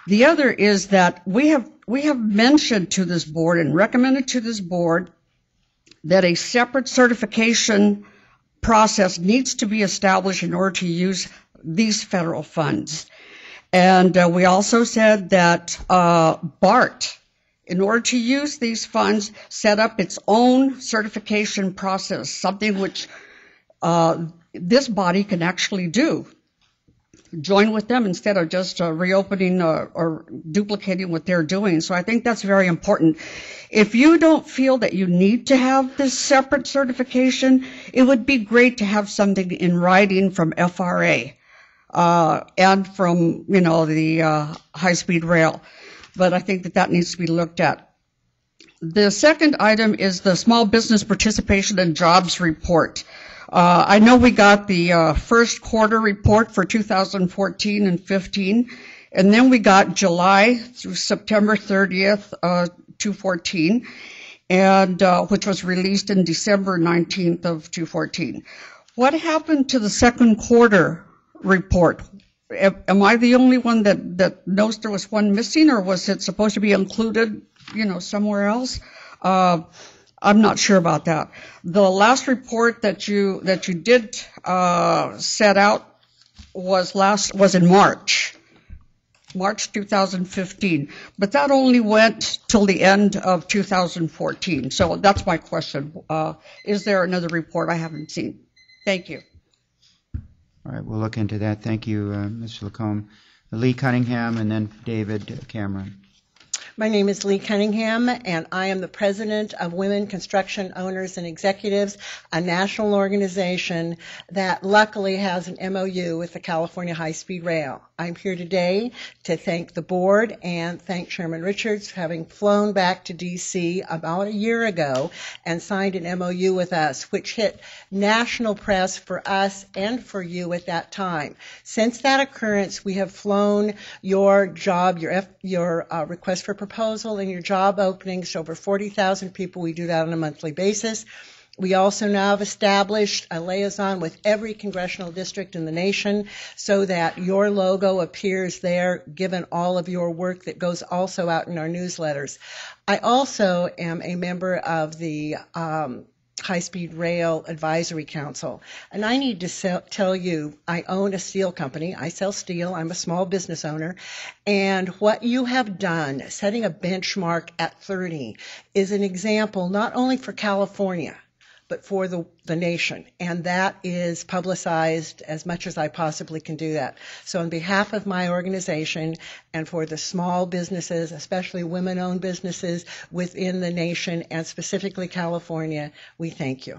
Speaker 14: The other is that we have mentioned to this board and recommended to this board that a separate certification process needs to be established in order to use these federal funds. And we also said that BART, in order to use these funds, set up its own certification process, something which this body can actually do. Join with them instead of just reopening or duplicating what they're doing. So I think that's very important. If you don't feel that you need to have this separate certification, it would be great to have something in writing from FRA and from, the high-speed rail. But I think that needs to be looked at. The second item is the Small Business Participation and Jobs Report. I know we got the first quarter report for 2014 and 15, And then we got July through September 30th, 2014, and which was released in December 19th of 2014. What happened to the second quarter report? Am I the only one that knows there was one missing, or was it supposed to be included, somewhere else? I'm not sure about that. The last report that you did set out was in March 2015, but that only went till the end of 2014. So that's my question. Is there another report I haven't seen? Thank you.
Speaker 1: All right, we'll look into that. Thank you, Ms. Lacombe. Lee Cunningham and then David Cameron.
Speaker 15: My name is Lee Cunningham, and I am the president of Women Construction Owners and Executives, a national organization that luckily has an MOU with the California High-Speed Rail. I'm here today to thank the board and thank Chairman Richards for having flown back to D.C. about a year ago and signed an MOU with us, which hit national press for us and for you at that time. Since that occurrence, we have flown your job, your request for proposal and your job openings to over 40,000 people. We do that on a monthly basis. We also now have established a liaison with every congressional district in the nation so that your logo appears there, given all of your work that goes also out in our newsletters. I also am a member of the High-Speed Rail Advisory Council. And I need to tell you, I own a steel company. I sell steel. I'm a small business owner. And what you have done, setting a benchmark at 30, is an example not only for California, but for the nation. And that is publicized as much as I possibly can do that. So on behalf of my organization and for the small businesses, especially women-owned businesses within the nation and specifically California, we thank you.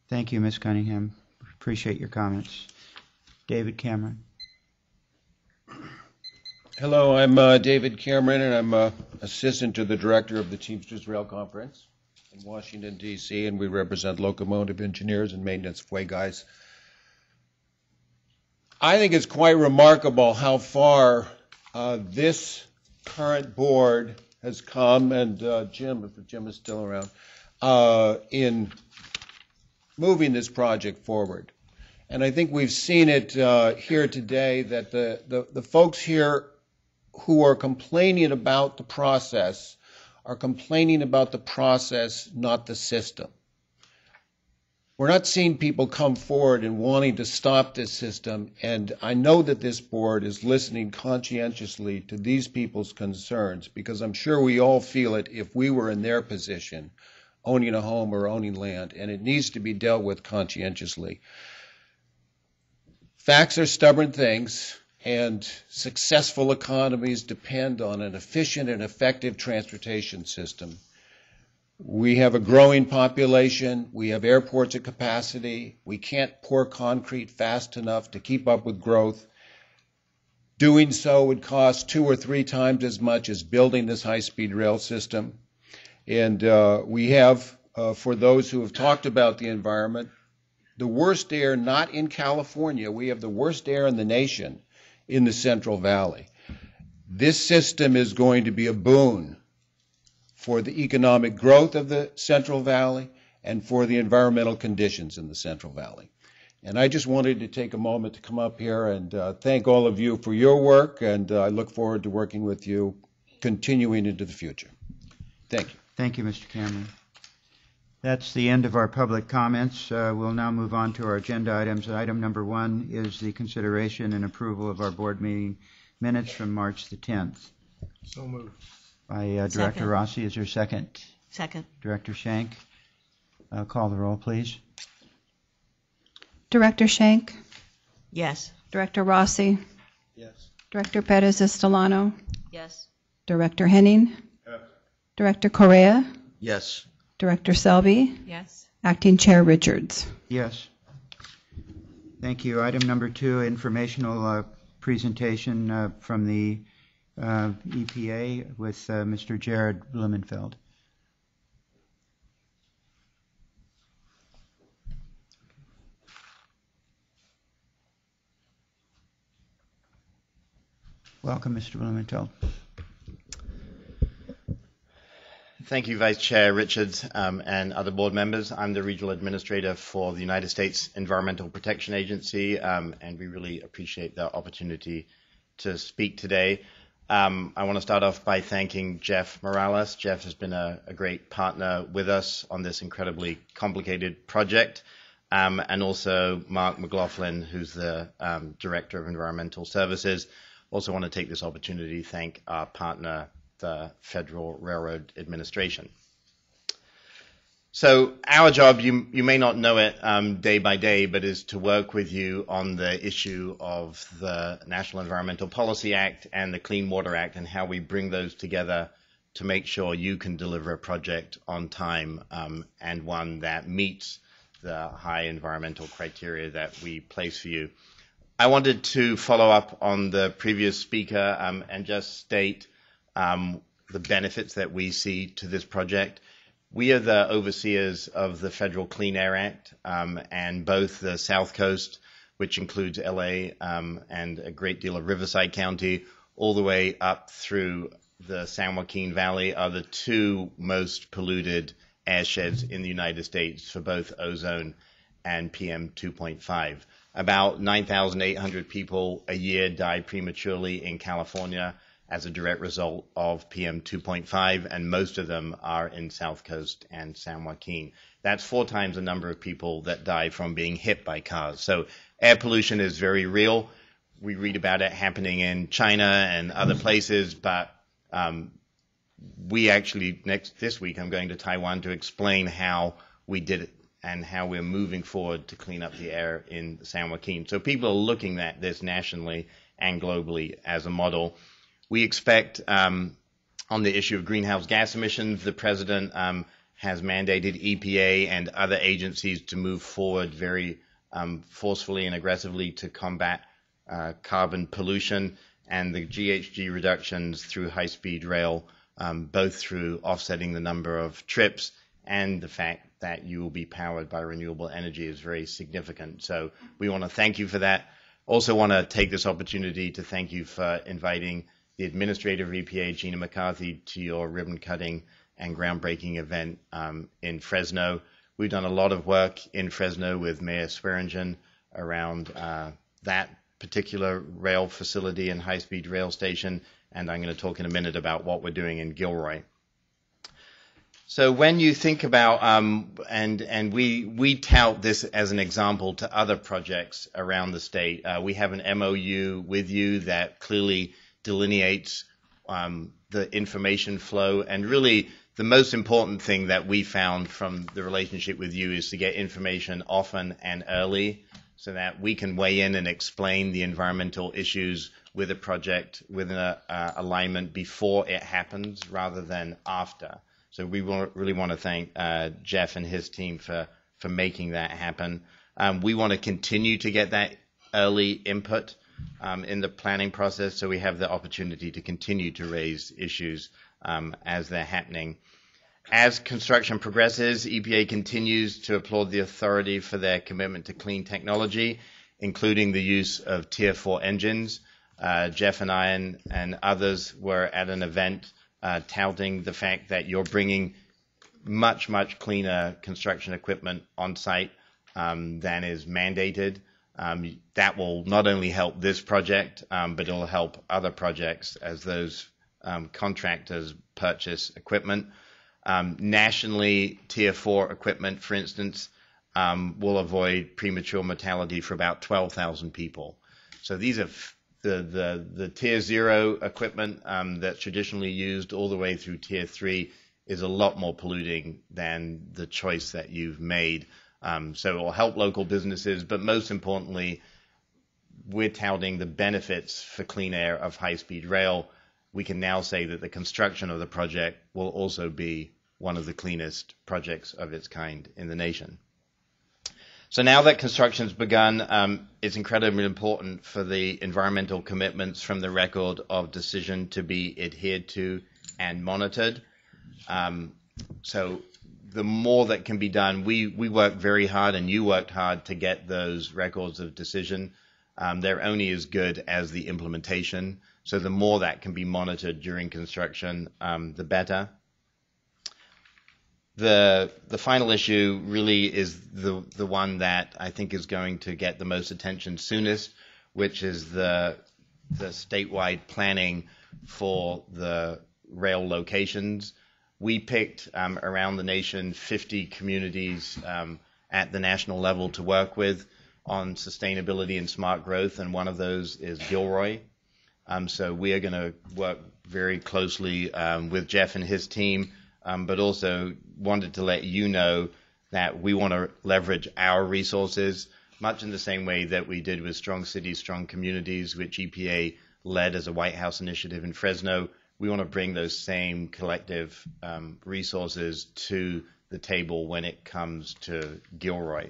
Speaker 1: Thank you, Ms. Cunningham. Appreciate your comments. David Cameron.
Speaker 16: Hello, I'm David Cameron, and I'm assistant to the director of the Teamsters Rail Conference in Washington, D.C., and we represent locomotive engineers and maintenance way guys. I think it's quite remarkable how far this current board has come, and Jim, if Jim is still around, in moving this project forward. And I think we've seen it here today that the folks here who are complaining about the process are complaining about the process, not the system. We're not seeing people come forward and wanting to stop this system, and I know that this board is listening conscientiously to these people's concerns, because I'm sure we all feel it if we were in their position, owning a home or owning land, and it needs to be dealt with conscientiously. Facts are stubborn things, and successful economies depend on an efficient and effective transportation system. We have a growing population. We have airports at capacity. We can't pour concrete fast enough to keep up with growth. Doing so would cost 2 or 3 times as much as building this high-speed rail system. And we have, for those who have talked about the environment, the worst air not in California. We have the worst air in the nation in the Central Valley. This system is going to be a boon for the economic growth of the Central Valley and for the environmental conditions in the Central Valley. And I just wanted to take a moment to come up here and thank all of you for your work, and I look forward to working with you continuing into the future. Thank you.
Speaker 1: Thank you, Mr. Cameron. That's the end of our public comments. We'll now move on to our agenda items. Item number 1 is the consideration and approval of our board meeting minutes from March the 10th.
Speaker 17: So moved.
Speaker 1: By Director
Speaker 4: Second.
Speaker 1: Rossi. Is there a second?
Speaker 4: Second.
Speaker 1: Director Schenk. Call the roll, please.
Speaker 3: Director Schenk,
Speaker 4: Yes.
Speaker 3: Director Rossi,
Speaker 17: Yes.
Speaker 3: Director Perez Estelano,
Speaker 4: Yes.
Speaker 3: Director Henning,
Speaker 17: Yes.
Speaker 3: Director Correa,
Speaker 17: Yes.
Speaker 3: Director Selby,
Speaker 5: Yes.
Speaker 3: Acting Chair Richards.
Speaker 1: Yes. Thank you. Item number 2, informational presentation from the EPA with Mr. Jared Blumenfeld. Welcome, Mr. Blumenthal.
Speaker 18: Thank you, Vice Chair Richards and other board members. I'm the Regional Administrator for the United States Environmental Protection Agency, and we really appreciate the opportunity to speak today. I want to start off by thanking Jeff Morales. Jeff has been a great partner with us on this incredibly complicated project, and also Mark McLaughlin, who's the Director of Environmental Services. Also want to take this opportunity to thank our partner, the Federal Railroad Administration. So our job, you may not know it day by day, but is to work with you on the issue of the National Environmental Policy Act and the Clean Water Act and how we bring those together to make sure you can deliver a project on time and one that meets the high environmental criteria that we place for you. I wanted to follow up on the previous speaker and just state the benefits that we see to this project. We are the overseers of the Federal Clean Air Act, and both the South Coast, which includes LA and a great deal of Riverside County, all the way up through the San Joaquin Valley, are the two most polluted airsheds in the United States for both ozone and PM 2.5. About 9,800 people a year die prematurely in California as a direct result of PM 2.5, and most of them are in South Coast and San Joaquin. That's 4 times the number of people that die from being hit by cars. So air pollution is very real. We read about it happening in China and other places, but we actually, this week, I'm going to Taiwan to explain how we did it and how we're moving forward to clean up the air in San Joaquin. So people are looking at this nationally and globally as a model. We expect on the issue of greenhouse gas emissions, the President has mandated EPA and other agencies to move forward very forcefully and aggressively to combat carbon pollution, and the GHG reductions through high-speed rail, both through offsetting the number of trips and the fact that you will be powered by renewable energy, is very significant. So we want to thank you for that. Also want to take this opportunity to thank you for inviting the Administrator of EPA, Gina McCarthy, to your ribbon-cutting and groundbreaking event in Fresno. We've done a lot of work in Fresno with Mayor Swearingen around that particular rail facility and high-speed rail station, and I'm going to talk in a minute about what we're doing in Gilroy. So when you think about, and we tout this as an example to other projects around the state, we have an MOU with you that clearly delineates the information flow, and really the most important thing that we found from the relationship with you is to get information often and early so that we can weigh in and explain the environmental issues with a project, with an alignment before it happens rather than after. So we really want to thank Jeff and his team for making that happen. We want to continue to get that early input in the planning process, so we have the opportunity to continue to raise issues as they're happening. As construction progresses, EPA continues to applaud the authority for their commitment to clean technology, including the use of Tier 4 engines. Jeff and I and others were at an event touting the fact that you're bringing much, much cleaner construction equipment on site than is mandated. That will not only help this project, but it will help other projects as those contractors purchase equipment. Nationally, Tier 4 equipment, for instance, will avoid premature mortality for about 12,000 people. So these are the Tier 0 equipment that's traditionally used all the way through Tier 3 is a lot more polluting than the choice that you've made. So it will help local businesses, but most importantly, we're touting the benefits for clean air of high-speed rail. We can now say that the construction of the project will also be one of the cleanest projects of its kind in the nation. So now that construction's begun, it's incredibly important for the environmental commitments from the record of decision to be adhered to and monitored. So the more that can be done, we work very hard, and you worked hard to get those records of decision They're only as good as the implementation. So the more that can be monitored during construction, the better. The final issue really is the one that I think is going to get the most attention soonest, which is the statewide planning for the rail locations. We picked around the nation 50 communities at the national level to work with on sustainability and smart growth, and one of those is Gilroy. So we are going to work very closely with Jeff and his team, but also wanted to let you know that we want to leverage our resources, much in the same way that we did with Strong Cities, Strong Communities, which EPA led as a White House initiative in Fresno. We want to bring those same collective resources to the table when it comes to Gilroy.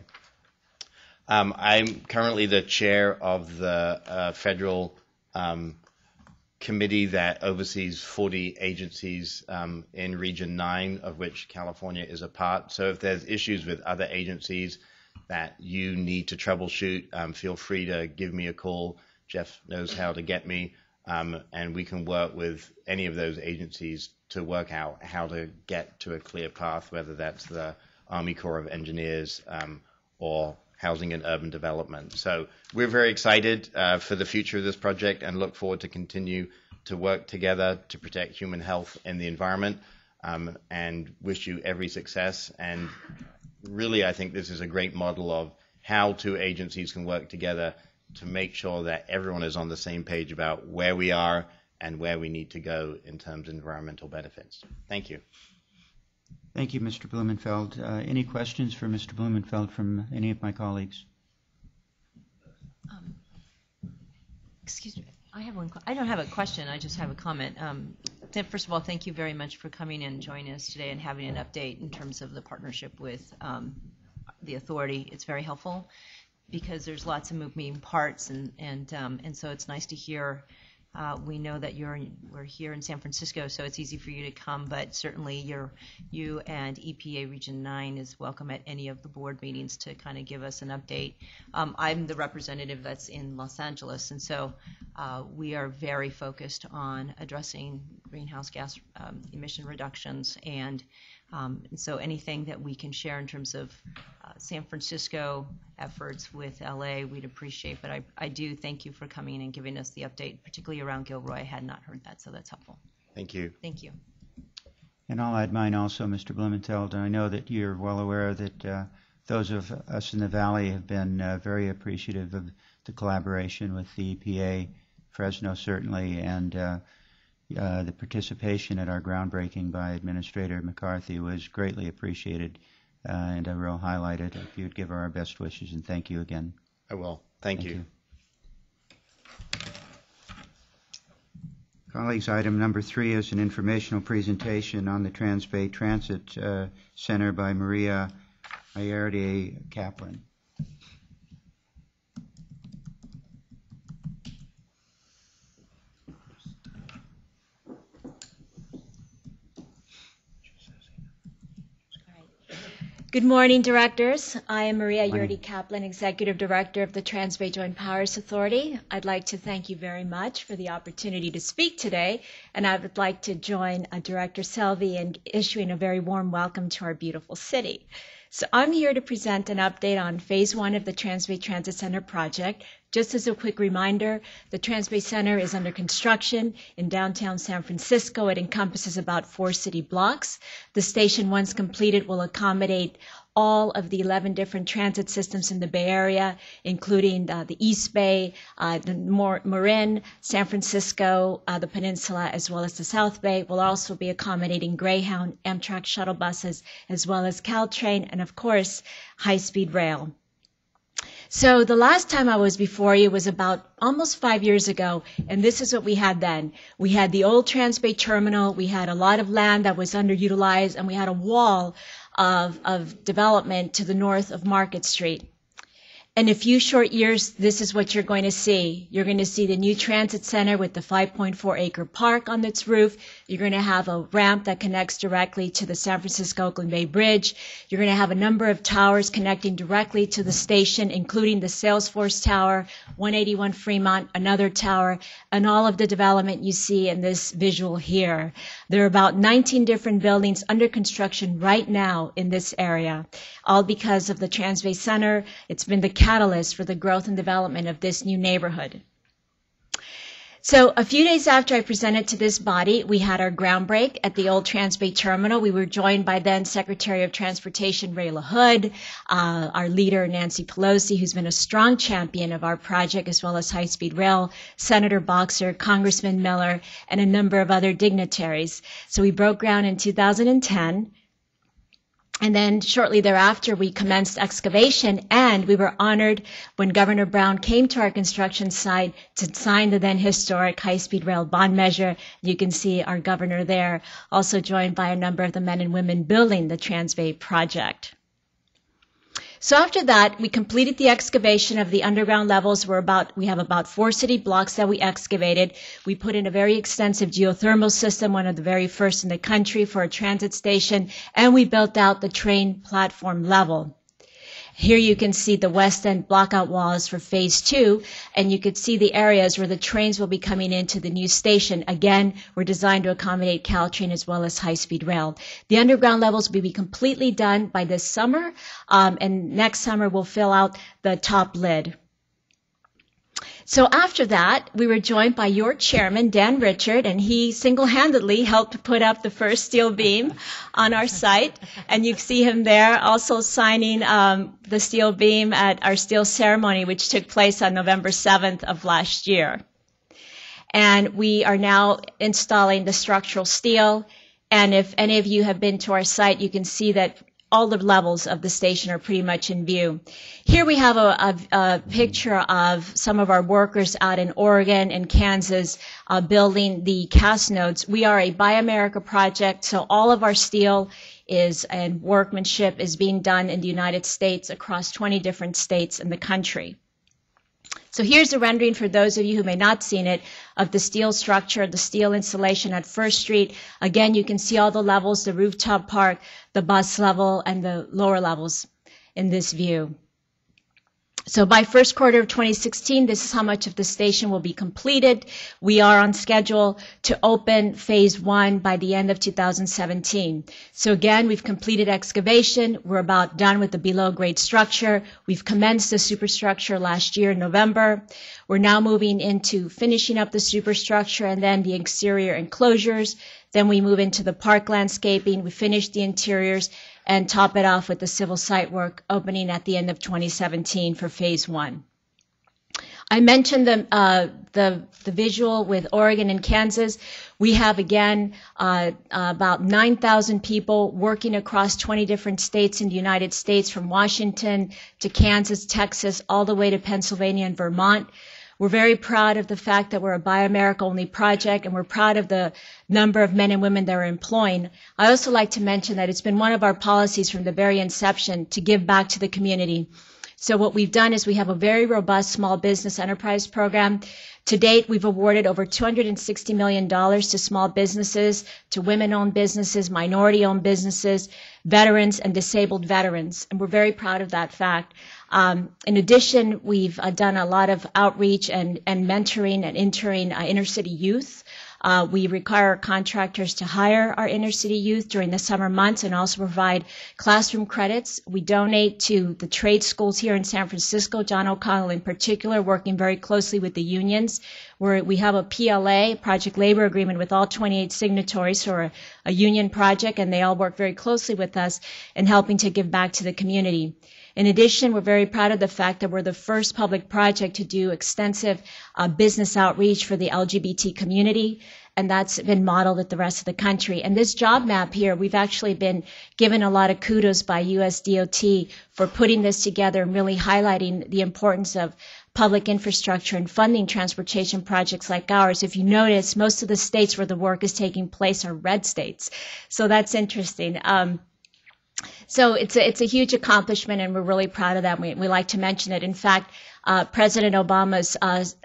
Speaker 18: I'm currently the chair of the federal committee that oversees 40 agencies in Region 9, of which California is a part. So if there's issues with other agencies that you need to troubleshoot, feel free to give me a call. Jeff knows how to get me, and we can work with any of those agencies to work out how to get to a clear path, whether that's the Army Corps of Engineers or Housing and Urban Development. So we're very excited for the future of this project and look forward to continue to work together to protect human health and the environment, and wish you every success. And really, I think this is a great model of how two agencies can work together to make sure that everyone is on the same page about where we are and where we need to go in terms of environmental benefits. Thank you.
Speaker 1: Thank you, Mr. Blumenfeld. Any questions for Mr. Blumenfeld from any of my colleagues?
Speaker 19: Excuse me. I have one. I don't have a question. I just have a comment. First of all, thank you very much for coming and joining us today and having an update in terms of the partnership with the authority. It's very helpful because there's lots of moving parts, and so it's nice to hear. We know that we're here in San Francisco, so it's easy for you to come, but certainly you and EPA Region 9 is welcome at any of the board meetings to kind of give us an update. I'm the representative that's in Los Angeles, and so we are very focused on addressing greenhouse gas emission reductions, and so anything that we can share in terms of San Francisco efforts with LA, we'd appreciate. But I do thank you for coming and giving us the update, particularly around Gilroy. I had not heard that, so that's helpful.
Speaker 18: Thank you.
Speaker 19: Thank you.
Speaker 1: And I'll add mine also, Mr. Blumenfeld. I know that you're well aware that those of us in the Valley have been very appreciative of the collaboration with the EPA, Fresno certainly, and the participation at our groundbreaking by Administrator McCarthy was greatly appreciated and a real highlight. If you'd give her our best wishes, and thank you again.
Speaker 18: I will. Thank you.
Speaker 1: Colleagues, item number 3 is an informational presentation on the Trans-Bay Transit Center by Maria Ayerde Kaplan.
Speaker 20: Good morning, directors. I am Maria Ayerde Kaplan, Executive Director of the Trans-Bay Joint Powers Authority. I'd like to thank you very much for the opportunity to speak today, and I would like to join Director Selvey in issuing a very warm welcome to our beautiful city. So I'm here to present an update on Phase 1 of the Trans-Bay Transit Center project. Just as a quick reminder, the Trans-Bay Center is under construction in downtown San Francisco. It encompasses about 4 city blocks. The station, once completed, will accommodate all of the 11 different transit systems in the Bay Area, including the East Bay, the Marin, San Francisco, the Peninsula, as well as the South Bay. We'll also be accommodating Greyhound, Amtrak shuttle buses, as well as Caltrain, and of course, high-speed rail. So the last time I was before you was about almost 5 years ago, and this is what we had then. We had the old Trans-Bay Terminal, we had a lot of land that was underutilized, and we had a wall of development to the north of Market Street. In a few short years, this is what you're going to see. You're going to see the new transit center with the 5.4-acre park on its roof. You're going to have a ramp that connects directly to the San Francisco-Oakland Bay Bridge. You're going to have a number of towers connecting directly to the station, including the Salesforce Tower, 181 Fremont, another tower, and all of the development you see in this visual here. There are about 19 different buildings under construction right now in this area, all because of the Transbay Center. It's been the catalyst for the growth and development of this new neighborhood. So a few days after I presented to this body, we had our ground break at the old Transbay Terminal. We were joined by then Secretary of Transportation Ray LaHood, our leader Nancy Pelosi, who's been a strong champion of our project, as well as high-speed rail, Senator Boxer, Congressman Miller, and a number of other dignitaries. So we broke ground in 2010. And then shortly thereafter, we commenced excavation, and we were honored when Governor Brown came to our construction site to sign the then historic high-speed rail bond measure. You can see our governor there, also joined by a number of the men and women building the Transbay project. So after that, we completed the excavation of the underground levels. We have about 4 city blocks that we excavated. We put in a very extensive geothermal system, one of the very first in the country for a transit station, and we built out the train platform level. Here you can see the west end blockout walls for phase 2, and you can see the areas where the trains will be coming into the new station. Again, we're designed to accommodate Caltrain as well as high-speed rail. The underground levels will be completely done by this summer, and next summer we'll fill out the top lid. So after that, we were joined by your chairman, Dan Richard, and he single-handedly helped put up the first steel beam on our site. And you see him there also signing the steel beam at our steel ceremony, which took place on November 7th of last year. And we are now installing the structural steel. And if any of you have been to our site, you can see that all the levels of the station are pretty much in view. Here we have a picture of some of our workers out in Oregon and Kansas building the cast nodes. We are a Buy America project, so all of our steel and workmanship is being done in the United States across 20 different states in the country. So here's a rendering for those of you who may not have seen it of the steel structure, the steel insulation at First Street. Again, you can see all the levels, the rooftop park, the bus level, and the lower levels in this view. So by first quarter of 2016, this is how much of the station will be completed. We are on schedule to open phase 1 by the end of 2017. So again, we've completed excavation. We're about done with the below grade structure. We've commenced the superstructure last year in November. We're now moving into finishing up the superstructure and then the exterior enclosures. Then we move into the park landscaping. We finish the interiors and top it off with the civil site work opening at the end of 2017 for phase 1. I mentioned the visual with Oregon and Kansas. We have, again, about 9,000 people working across 20 different states in the United States, from Washington to Kansas, Texas, all the way to Pennsylvania and Vermont. We're very proud of the fact that we're a Buy America only project, and we're proud of the number of men and women that we're employing. I also like to mention that it's been one of our policies from the very inception to give back to the community. So what we've done is we have a very robust small business enterprise program. To date, we've awarded over $260 million to small businesses, to women-owned businesses, minority-owned businesses, veterans, and disabled veterans. And we're very proud of that fact. In addition, we've done a lot of outreach and mentoring and interning inner city youth. We require our contractors to hire our inner city youth during the summer months and also provide classroom credits. We donate to the trade schools here in San Francisco, John O'Connell in particular, working very closely with the unions, where we have a PLA, Project Labor Agreement, with all 28 signatories for a union project, and they all work very closely with us in helping to give back to the community. In addition, we're very proud of the fact that we're the first public project to do extensive business outreach for the LGBT community, and that's been modeled at the rest of the country. And this job map here, we've actually been given a lot of kudos by US DOT for putting this together and really highlighting the importance of public infrastructure and funding transportation projects like ours. If you notice, most of the states where the work is taking place are red states. So that's interesting. So it's a huge accomplishment, and we're really proud of that. We like to mention it. In fact, President Obama's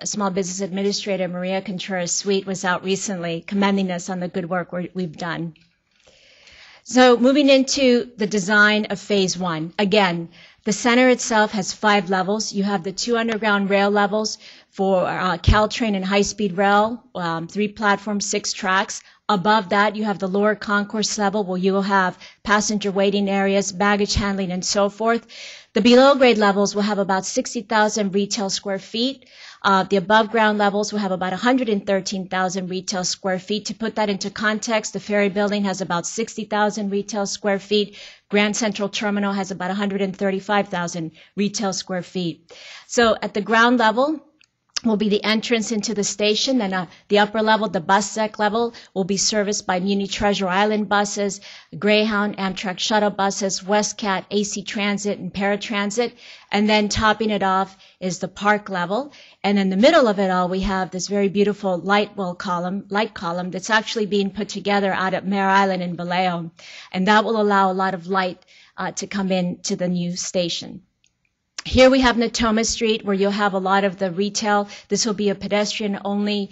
Speaker 20: Small Business Administrator, Maria Contreras-Sweet, was out recently commending us on the good work we've done. So moving into the design of Phase 1. Again, the center itself has 5 levels. You have the 2 underground rail levels for Caltrain and high-speed rail, 3 platforms, 6 tracks. Above that, you have the lower concourse level where you will have passenger waiting areas, baggage handling, and so forth. The below grade levels will have about 60,000 retail square feet. The above ground levels will have about 113,000 retail square feet. To put that into context, the ferry building has about 60,000 retail square feet. Grand Central Terminal has about 135,000 retail square feet. So at the ground level will be the entrance into the station, and the upper level, the bus deck level, will be serviced by Muni Treasure Island buses, Greyhound, Amtrak shuttle buses, WestCat, AC Transit, and Paratransit. And then topping it off is the park level. And in the middle of it all, we have this very beautiful light column that's actually being put together out at Mare Island in Vallejo. And that will allow a lot of light to come in to the new station. Here we have Natoma Street, where you'll have a lot of the retail. This will be a pedestrian-only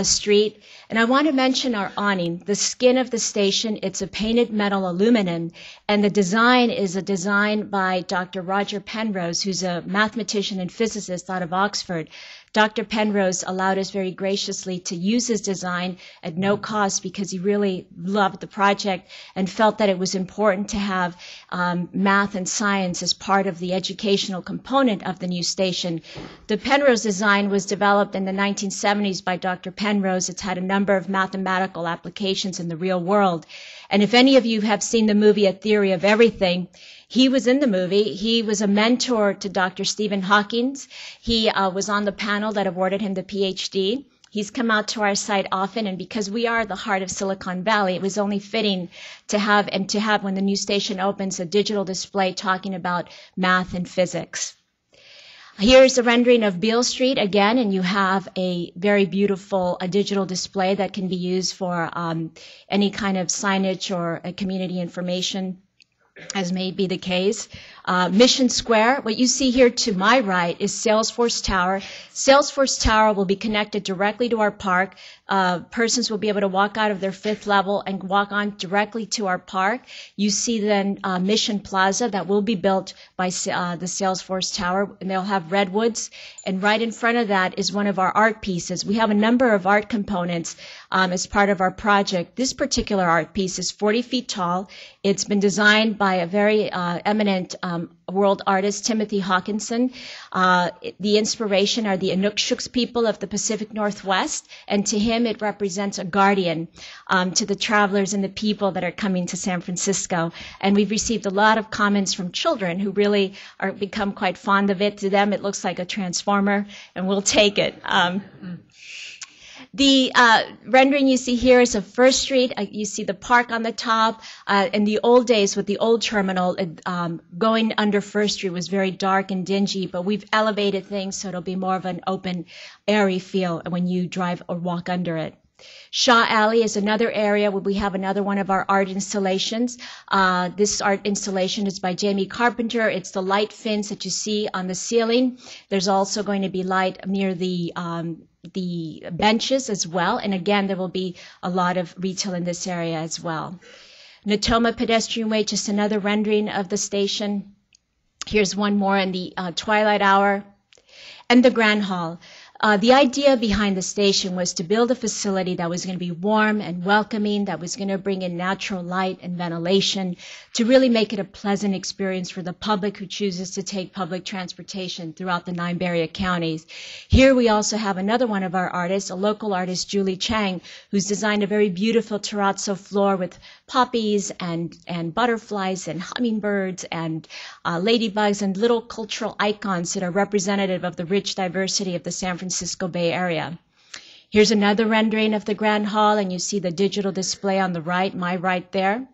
Speaker 20: street. And I want to mention our awning. The skin of the station, it's a painted metal aluminum, and the design is a design by Dr. Roger Penrose, who's a mathematician and physicist out of Oxford. Dr. Penrose allowed us very graciously to use his design at no cost because he really loved the project and felt that it was important to have math and science as part of the educational component of the new station. The Penrose design was developed in the 1970s by Dr. Penrose. It's had a number of mathematical applications in the real world. And if any of you have seen the movie A Theory of Everything, he was in the movie. He was a mentor to Dr. Stephen Hawking. He was on the panel that awarded him the PhD. He's come out to our site often, and because we are the heart of Silicon Valley, it was only fitting to have when the new station opens a digital display talking about math and physics. Here's a rendering of Beale Street again, and you have a very beautiful digital display that can be used for any kind of signage or community information, as may be the case. Mission Square, what you see here to my right is Salesforce Tower. Salesforce Tower will be connected directly to our park. Persons will be able to walk out of their 5th level and walk on directly to our park. You see then Mission Plaza that will be built by the Salesforce Tower, and they'll have redwoods. And right in front of that is one of our art pieces. We have a number of art components as part of our project. This particular art piece is 40 feet tall. It's been designed by a very eminent world artist, Timothy Hawkinson. The inspiration are the Inukshuk people of the Pacific Northwest, and to him it represents a guardian to the travelers and the people that are coming to San Francisco. And we've received a lot of comments from children who really become quite fond of it. To them it looks like a transformer, and we'll take it. The rendering you see here is of First Street. You see the park on the top. In the old days with the old terminal, going under First Street was very dark and dingy, but we've elevated things so it'll be more of an open, airy feel when you drive or walk under it. Shaw Alley is another area where we have another one of our art installations. This art installation is by Jamie Carpenter. It's the light fins that you see on the ceiling. There's also going to be light near the benches as well. And again, there will be a lot of retail in this area as well. Natoma Pedestrian Way, just another rendering of the station. Here's one more in the twilight hour. And the Grand Hall. The idea behind the station was to build a facility that was going to be warm and welcoming, that was going to bring in natural light and ventilation, to really make it a pleasant experience for the public who chooses to take public transportation throughout the 9 Berea counties. Here we also have another one of our artists, a local artist, Julie Chang, who's designed a very beautiful terrazzo floor with poppies and butterflies and hummingbirds and ladybugs and little cultural icons that are representative of the rich diversity of the San Francisco Bay Area. Here's another rendering of the Grand Hall, and you see the digital display on the right, my right there.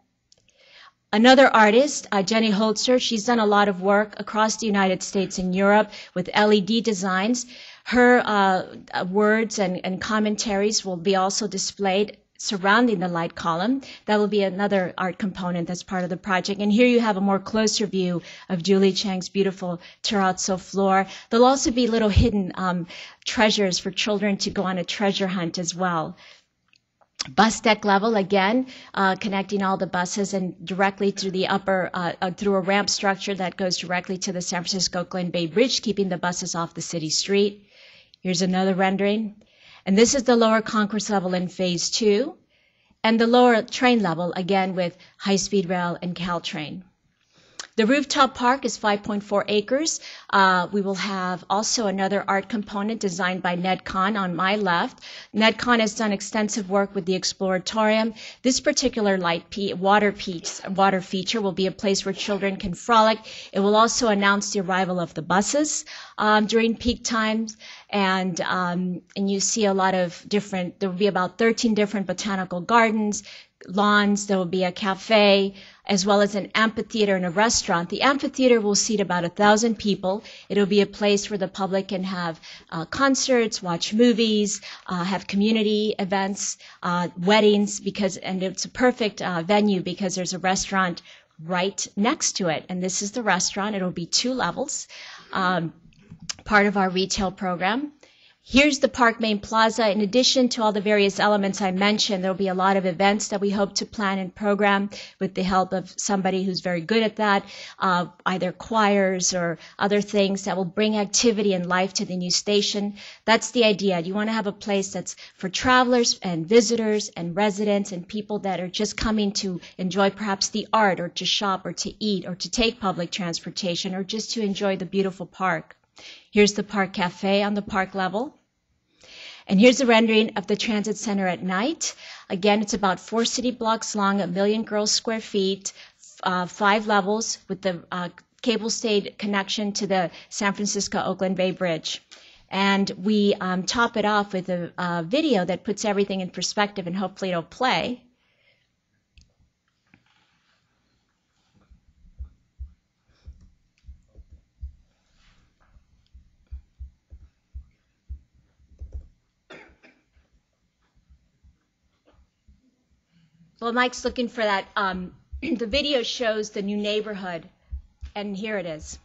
Speaker 20: Another artist, Jenny Holzer, she's done a lot of work across the United States and Europe with LED designs. Her words and commentaries will be also displayed surrounding the light column. That will be another art component that's part of the project. And here you have a more closer view of Julie Chang's beautiful terrazzo floor. There'll also be little hidden treasures for children to go on a treasure hunt as well. Bus deck level, again, connecting all the buses and directly through the upper, through a ramp structure that goes directly to the San Francisco Oakland Bay Bridge, keeping the buses off the city street. Here's another rendering. And this is the lower concourse level in phase 2. And the lower train level, again, with high-speed rail and Caltrain. The rooftop park is 5.4 acres. We will have also another art component designed by Ned Kahn on my left. Ned Kahn has done extensive work with the Exploratorium. This particular water feature will be a place where children can frolic. It will also announce the arrival of the buses during peak times. And you see a lot of different, there will be about 13 different botanical gardens, lawns, there will be a cafe, as well as an amphitheater and a restaurant. The amphitheater will seat about 1,000 people. It'll be a place where the public can have concerts, watch movies, have community events, weddings, and it's a perfect venue because there's a restaurant right next to it. And this is the restaurant. It'll be 2 levels, part of our retail program. Here's the Park Main Plaza. In addition to all the various elements I mentioned, there will be a lot of events that we hope to plan and program with the help of somebody who's very good at that, either choirs or other things that will bring activity and life to the new station. That's the idea. You want to have a place that's for travelers and visitors and residents and people that are just coming to enjoy perhaps the art or to shop or to eat or to take public transportation or just to enjoy the beautiful park. Here's the Park Cafe on the park level. And here's a rendering of the transit center at night. Again, it's about 4 city blocks long, 1 million gross square feet, 5 levels with the cable stayed connection to the San Francisco Oakland Bay Bridge. And we top it off with a video that puts everything in perspective, and hopefully it'll play. Well, Mike's looking for that. The video shows the new neighborhood, and here it is.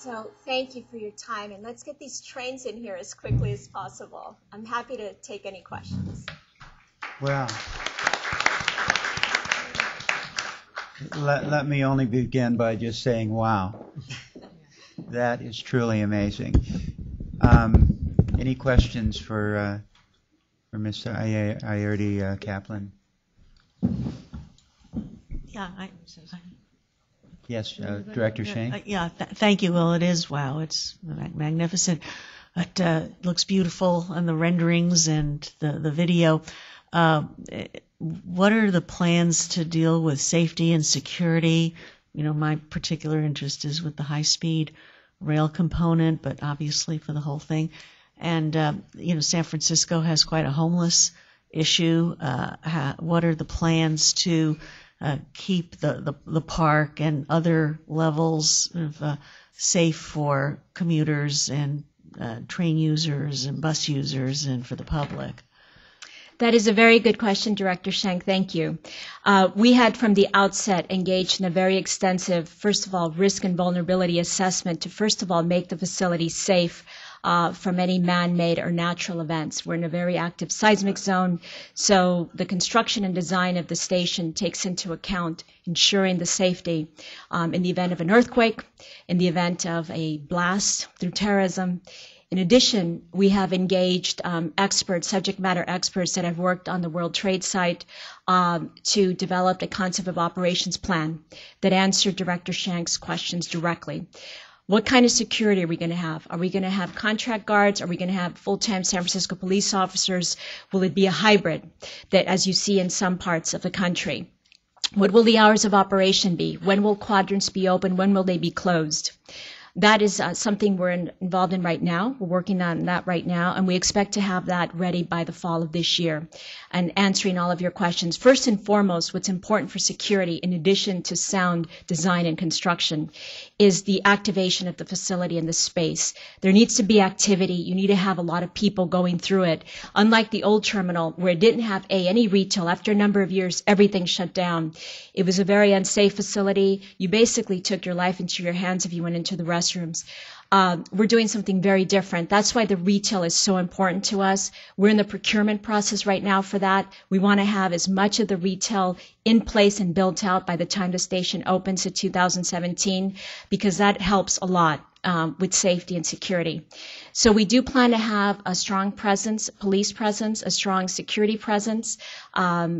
Speaker 20: So thank you for your time, and let's get these trains in here as quickly as possible. I'm happy to take any questions.
Speaker 1: Well, let me only begin by just saying, wow. That is truly amazing. Any questions for Mr. Ayerdi Kaplan?
Speaker 21: Yeah,
Speaker 1: Yes, Director Shane?
Speaker 21: Thank you. Well, it is, wow, it's magnificent. It looks beautiful on the renderings and the video. What are the plans to deal with safety and security? You know, my particular interest is with the high-speed rail component, but obviously for the whole thing. And, San Francisco has quite a homeless issue. What are the plans to keep the park and other levels of safe for commuters and train users and bus users and for the public?
Speaker 20: That is a very good question, Director Shank. Thank you. We had from the outset engaged in a very extensive, first of all, risk and vulnerability assessment to first of all make the facility safe from any man-made or natural events. We're in a very active seismic zone, so the construction and design of the station takes into account ensuring the safety in the event of an earthquake, in the event of a blast through terrorism. In addition, we have engaged experts, subject matter experts that have worked on the World Trade Site to develop a concept of operations plan that answered Director Shank's questions directly. What kind of security are we going to have? Are we going to have contract guards? Are we going to have full-time San Francisco police officers? Will it be a hybrid that, as you see in some parts of the country? What will the hours of operation be? When will quadrants be open? When will they be closed? That is something we're involved in right now. We're working on that right now, and we expect to have that ready by the fall of this year and answering all of your questions. First and foremost, what's important for security, in addition to sound design and construction, is the activation of the facility and the space. There needs to be activity. You need to have a lot of people going through it. Unlike the old terminal, where it didn't have any retail, after a number of years, everything shut down. It was a very unsafe facility. You basically took your life into your hands if you went into the restrooms. We're doing something very different. That's why the retail is so important to us. We're in the procurement process right now for that. We want to have as much of the retail in place and built out by the time the station opens in 2017, because that helps a lot with safety and security. So we do plan to have a strong presence, police presence, a strong security presence.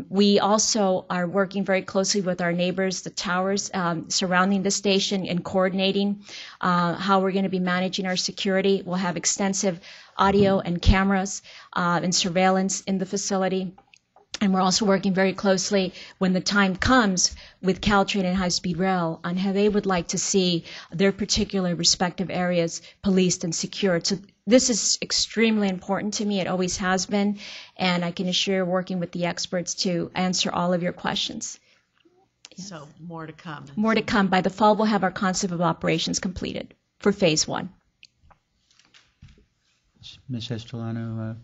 Speaker 20: We also are working very closely with our neighbors, the towers surrounding the station, and coordinating how we're going to be managing our security. We'll have extensive audio and cameras and surveillance in the facility. And we're also working very closely when the time comes with Caltrain and High Speed Rail on how they would like to see their particular respective areas policed and secured. So this is extremely important to me. It always has been. And I can assure you, working with the experts to answer all of your questions. Yes.
Speaker 21: So more to come.
Speaker 20: More to come. By the fall, we'll have our concept of operations completed for phase 1.
Speaker 1: Ms. Estolano,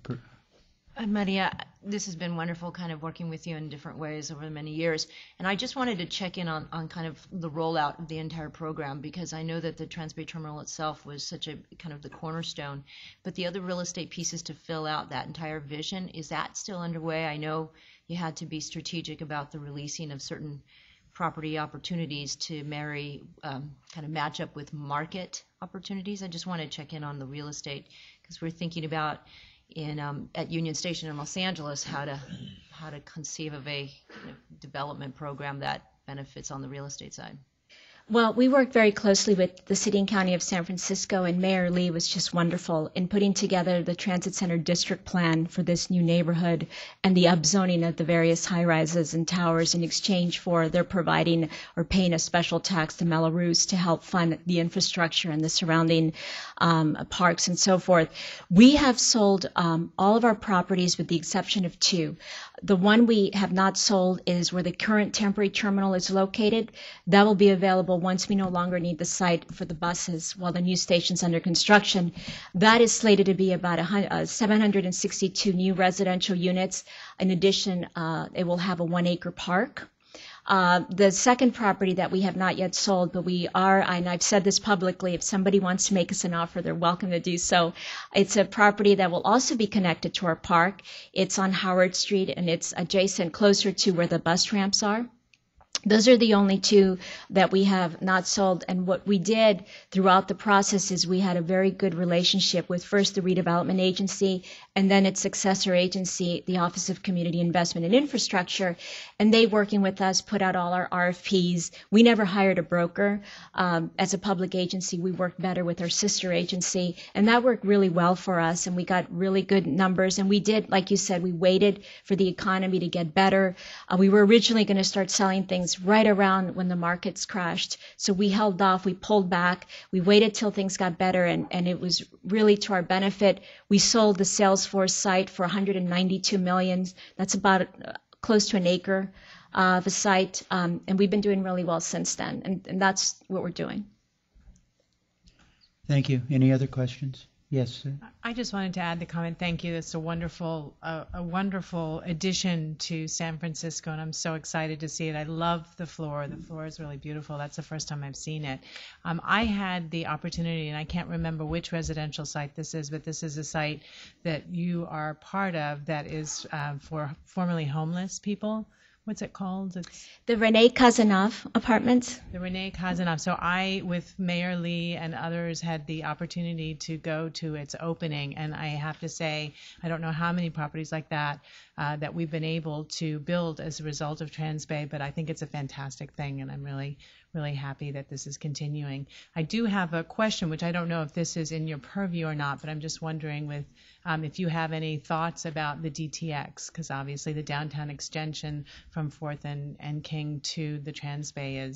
Speaker 19: Maria, this has been wonderful kind of working with you in different ways over many years. And I just wanted to check in on kind of the rollout of the entire program, because I know that the Transbay Terminal itself was such a kind of the cornerstone. But the other real estate pieces to fill out that entire vision, is that still underway? I know you had to be strategic about the releasing of certain property opportunities to marry, kind of match up with market opportunities. I just want to check in on the real estate, because we're thinking about at Union Station in Los Angeles how to conceive of a development program that benefits on the real estate side.
Speaker 20: Well, we worked very closely with the City and County of San Francisco, and Mayor Lee was just wonderful in putting together the Transit Center District Plan for this new neighborhood and the upzoning of the various high-rises and towers in exchange for their providing or paying a special tax to Melrose to help fund the infrastructure and the surrounding parks and so forth. We have sold all of our properties with the exception of 2. The one we have not sold is where the current temporary terminal is located. That will be available once we no longer need the site for the buses while the new station's under construction. That is slated to be about 762 new residential units. In addition, it will have a 1-acre park. The second property that we have not yet sold, but we are, and I've said this publicly, if somebody wants to make us an offer, they're welcome to do so. It's a property that will also be connected to our park. It's on Howard Street, and it's adjacent, closer to where the bus ramps are. Those are the only 2 that we have not sold. And what we did throughout the process is we had a very good relationship with first the redevelopment agency and then its successor agency, the Office of Community Investment and Infrastructure. And they, working with us, put out all our RFPs. We never hired a broker. As a public agency, we worked better with our sister agency. And that worked really well for us. And we got really good numbers. And we did, like you said, we waited for the economy to get better. We were originally going to start selling things right around when the markets crashed. So we held off, we pulled back, we waited till things got better, and it was really to our benefit. We sold the Salesforce site for $192 million. That's about close to 1 acre of a site, and we've been doing really well since then, and that's what we're doing.
Speaker 1: Thank you. Any other questions? Yes, sir.
Speaker 5: I just wanted to add the comment. Thank you. It's a wonderful addition to San Francisco, and I'm so excited to see it. I love the floor. The floor is really beautiful. That's the first time I've seen it. I had the opportunity, and I can't remember which residential site this is, but this is a site that you are part of that is for formerly homeless people. What's it called? It's
Speaker 20: The Rene Kazanov Apartments.
Speaker 5: the Rene Kazanov. So I, with Mayor Lee and others, had the opportunity to go to its opening, and I have to say, I don't know how many properties like that that we've been able to build as a result of Transbay, but I think it's a fantastic thing, and I'm really, really happy that this is continuing. I do have a question, which I don't know if this is in your purview or not, but I'm just wondering if you have any thoughts about the DTX, because obviously the downtown extension from 4th and King to the Transbay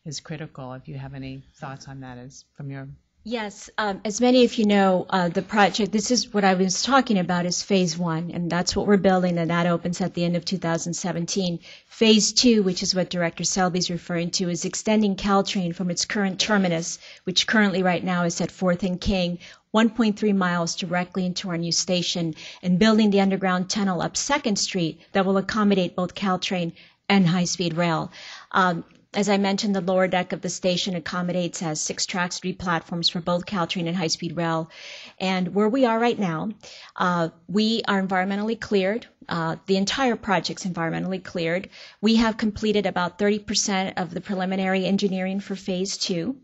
Speaker 5: is critical. If you have any thoughts on that as from your...
Speaker 20: Yes, as many of you know, the project, this is what I was talking about, is Phase 1, and that's what we're building, and that opens at the end of 2017. Phase 2, which is what Director Selby is referring to, is extending Caltrain from its current terminus, which currently right now is at 4th and King, 1.3 miles directly into our new station, and building the underground tunnel up 2nd Street that will accommodate both Caltrain and high-speed rail. As I mentioned, the lower deck of the station has 6 tracks, 3 platforms for both Caltrain and high-speed rail. And where we are right now, we are environmentally cleared. The entire project's environmentally cleared. We have completed about 30% of the preliminary engineering for Phase 2.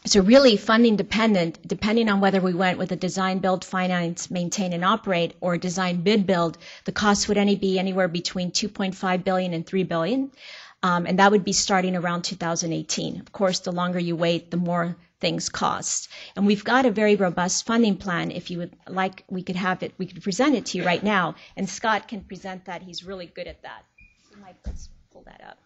Speaker 20: So really funding dependent, depending on whether we went with a design, build, finance, maintain, and operate, or design, bid, build, the cost would be anywhere between $2.5 billion and $3 billion. And that would be starting around 2018. Of course, the longer you wait, the more things cost. And we've got a very robust funding plan. If you would like, we could present it to you right now. And Scott can present that. He's really good at that. So Mike, let's pull that up.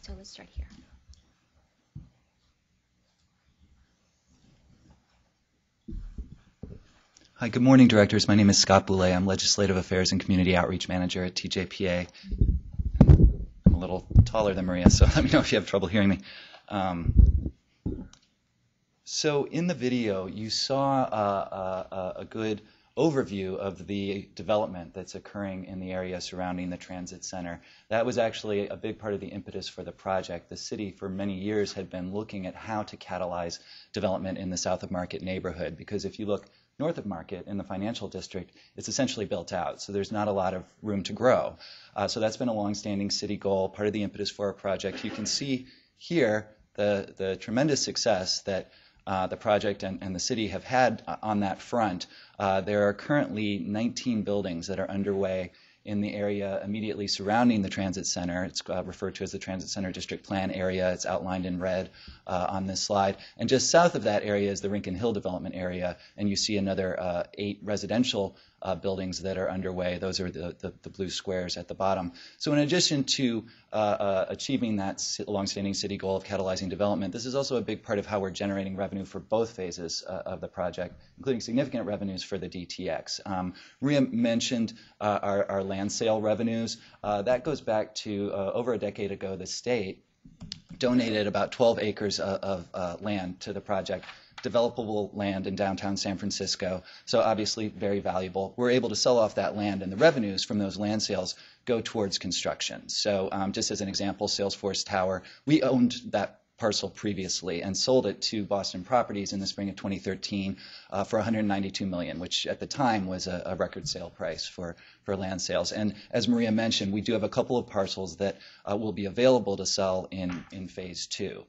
Speaker 20: So let's start here.
Speaker 6: Hi, good morning, directors. My name is Scott Boulay. I'm Legislative Affairs and Community Outreach Manager at TJPA. I'm a little taller than Maria, so let me know if you have trouble hearing me. So in the video, you saw a good overview of the development that's occurring in the area surrounding the transit center. That was actually a big part of the impetus for the project. The city for many years had been looking at how to catalyze development in the South of Market neighborhood, because if you look north of Market in the financial district, it's essentially built out, so there's not a lot of room to grow. So that's been a long-standing city goal, part of the impetus for our project. You can see here the tremendous success that the project and the city have had on that front. There are currently 19 buildings that are underway in the area immediately surrounding the transit center. It's referred to as the Transit Center District Plan area. It's outlined in red on this slide. And just south of that area is the Rincon Hill development area, and you see another 8 residential buildings that are underway. Those are the blue squares at the bottom. So in addition to achieving that longstanding city goal of catalyzing development, this is also a big part of how we're generating revenue for both phases of the project, including significant revenues for the DTX. Maria mentioned our land sale revenues. That goes back to over a decade ago. The state donated about 12 acres of land to the project, developable land in downtown San Francisco, so obviously very valuable. We're able to sell off that land, and the revenues from those land sales go towards construction. So just as an example, Salesforce Tower, we owned that parcel previously and sold it to Boston Properties in the spring of 2013 for $192 million, which at the time was a record sale price for land sales. And as Maria mentioned, we do have a couple of parcels that will be available to sell in phase 2.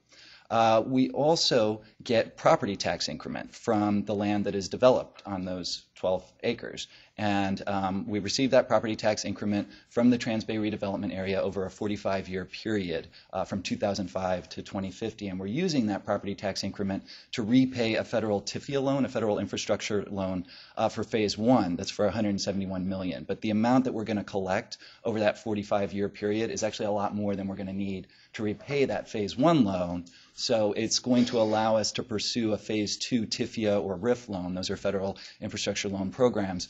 Speaker 6: We also get property tax increment from the land that is developed on those 12 acres. And we receive that property tax increment from the Transbay redevelopment area over a 45-year period from 2005 to 2050. And we're using that property tax increment to repay a federal TIFIA loan, a federal infrastructure loan for phase 1. That's for $171 million. But the amount that we're going to collect over that 45-year period is actually a lot more than we're going to need to repay that phase 1 loan. So it's going to allow us to pursue a phase 2 TIFIA or RIF loan. Those are federal infrastructure loan programs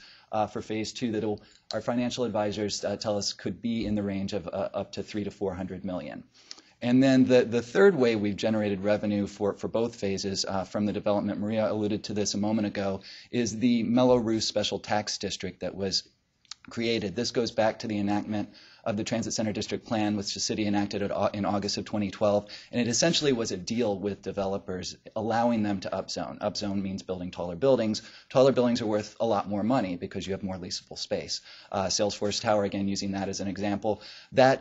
Speaker 6: for phase 2 that will our financial advisors tell us could be in the range of up to $300 to $400 million. And then the third way we've generated revenue for both phases from the development, Maria alluded to this a moment ago, is the Melrose Special Tax District that was created. This goes back to the enactment of the Transit Center District Plan, which the city enacted in August of 2012, and it essentially was a deal with developers allowing them to upzone. Upzone means building taller buildings. Taller buildings are worth a lot more money because you have more leasable space. Salesforce Tower, again, using that as an example, that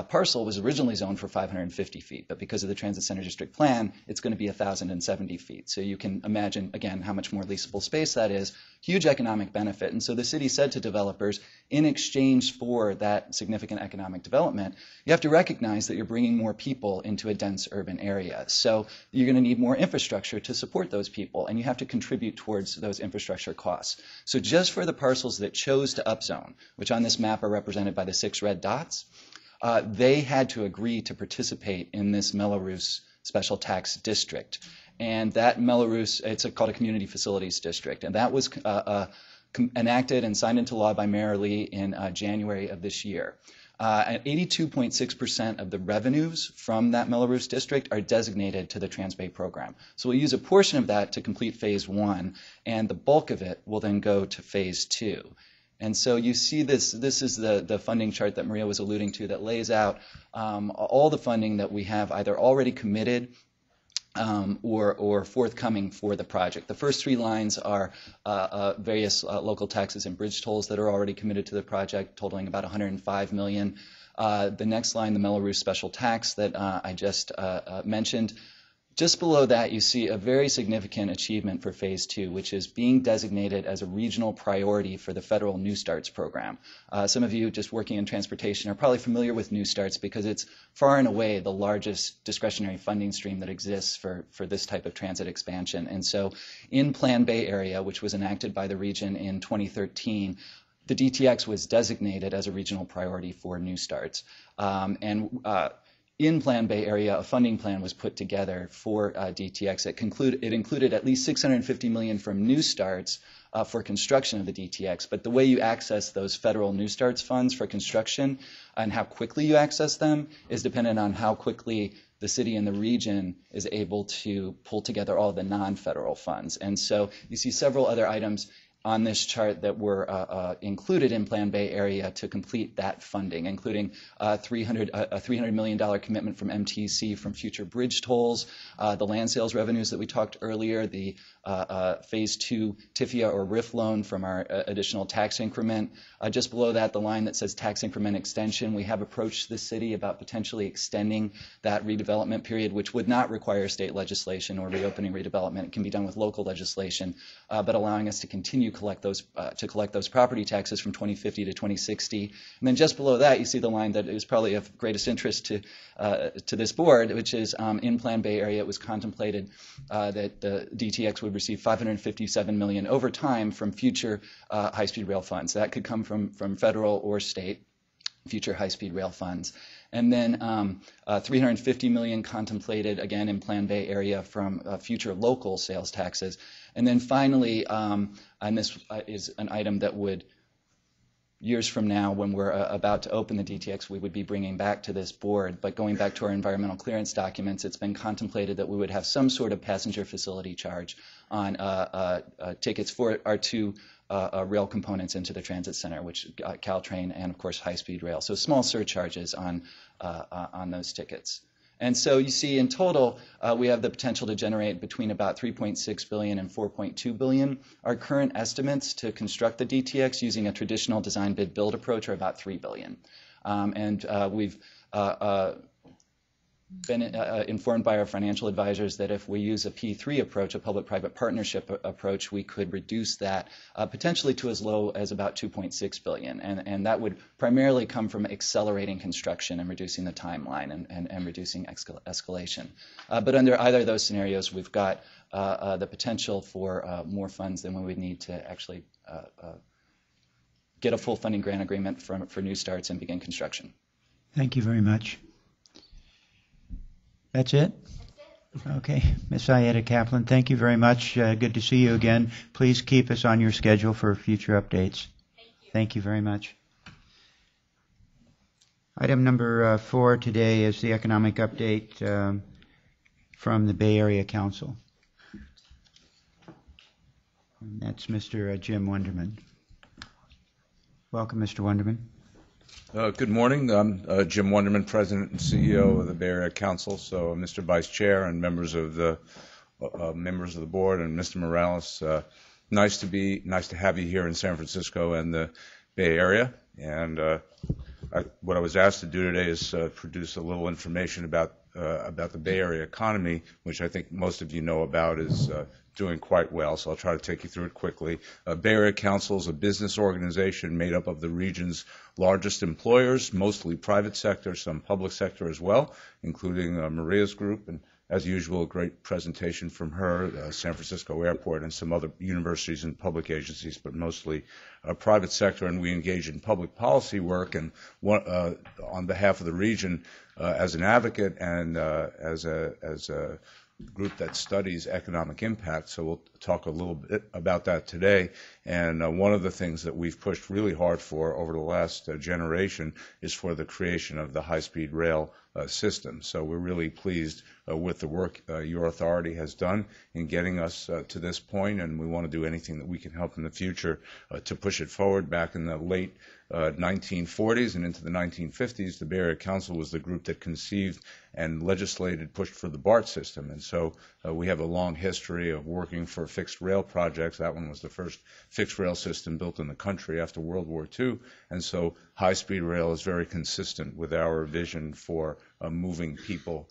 Speaker 6: parcel was originally zoned for 550 feet, but because of the Transit Center District Plan, it's going to be 1,070 feet. So you can imagine, again, how much more leasable space that is. Huge economic benefit. And so the city said to developers, in exchange for that significant economic development, you have to recognize that you're bringing more people into a dense urban area. So you're going to need more infrastructure to support those people, and you have to contribute towards those infrastructure costs. So just for the parcels that chose to upzone, which on this map are represented by the 6 red dots, they had to agree to participate in this Melrose Special Tax District. And that Melrose, it's called a Community Facilities District, and that was enacted and signed into law by Mayor Lee in January of this year. 82.6% of the revenues from that Melrose district are designated to the Transbay program. So we'll use a portion of that to complete phase 1, and the bulk of it will then go to phase 2. And so you see this is the funding chart that Maria was alluding to that lays out all the funding that we have either already committed or forthcoming for the project. The first 3 lines are various local taxes and bridge tolls that are already committed to the project, totaling about $105 million. The next line, the Melrose Special Tax that I just mentioned. Just below that, you see a very significant achievement for Phase 2, which is being designated as a regional priority for the federal New Starts program. Some of you just working in transportation are probably familiar with New Starts because it's far and away the largest discretionary funding stream that exists for this type of transit expansion. And so in Plan Bay Area, which was enacted by the region in 2013, the DTX was designated as a regional priority for New Starts. In Plan Bay Area, a funding plan was put together for DTX. It included at least $650 million from New Starts for construction of the DTX. But the way you access those federal New Starts funds for construction and how quickly you access them is dependent on how quickly the city and the region is able to pull together all the non-federal funds. And so you see several other items on this chart that were included in Plan Bay Area to complete that funding, including a $300 million commitment from MTC from future bridge tolls, the land sales revenues that we talked earlier, the Phase 2 TIFIA or RIF loan from our additional tax increment. Just below that, the line that says tax increment extension. We have approached the city about potentially extending that redevelopment period, which would not require state legislation or reopening redevelopment. It can be done with local legislation, but allowing us to continue collect those property taxes from 2050 to 2060. And then just below that, you see the line that is probably of greatest interest to this board, which is in Plan Bay Area. It was contemplated that the DTX would receive $557 million over time from future high-speed rail funds. That could come from federal or state future high-speed rail funds. And then $350 million contemplated, again, in Plan Bay Area from future local sales taxes. And then finally, and this is an item that would, years from now, when we're about to open the DTX, we would be bringing back to this board. But going back to our environmental clearance documents, it's been contemplated that we would have some sort of passenger facility charge on tickets for our 2 rail components into the transit center, which Caltrain and, of course, high-speed rail. So small surcharges on those tickets. And so you see in total, we have the potential to generate between about $3.6 billion and $4.2 billion. Our current estimates to construct the DTX using a traditional design bid build approach are about $3 billion. We've been informed by our financial advisors that if we use a P3 approach, a public-private partnership approach, we could reduce that potentially to as low as about $2.6 billion. And that would primarily come from accelerating construction and reducing the timeline and reducing escalation. But under either of those scenarios, we've got the potential for more funds than we would need to actually get a full funding grant agreement for New Starts and begin construction.
Speaker 1: Thank you very much. That's it? Okay. Ms. Ayeta Kaplan, thank you very much. Good to see you again. Please keep us on your schedule for future updates.
Speaker 19: Thank you.
Speaker 1: Thank you very much. Item number 4 today is the economic update from the Bay Area Council. And that's Mr. Jim Wunderman. Welcome, Mr. Wunderman.
Speaker 7: Good morning. I'm Jim Wunderman, President and CEO of the Bay Area Council. So, Mr. Vice Chair and members of the board, and Mr. Morales, nice to have you here in San Francisco and the Bay Area. And what I was asked to do today is produce a little information about the Bay Area economy, which I think most of you know about, is doing quite well, so I'll try to take you through it quickly. Bay Area Council is a business organization made up of the region's largest employers, mostly private sector, some public sector as well, including Maria's group, and as usual, a great presentation from her, San Francisco Airport, and some other universities and public agencies, but mostly private sector, and we engage in public policy work and on behalf of the region as an advocate and as a group that studies economic impact. So we'll talk a little bit about that today. And one of the things that we've pushed really hard for over the last generation is for the creation of the high-speed rail system. So we're really pleased with the work your authority has done in getting us to this point, and we want to do anything that we can help in the future to push it forward. Back in the late 1940s and into the 1950s, the Bay Area Council was the group that conceived and pushed for the BART system. And so we have a long history of working for fixed rail projects. That one was the first fixed rail system built in the country after World War II. And so high-speed rail is very consistent with our vision for moving people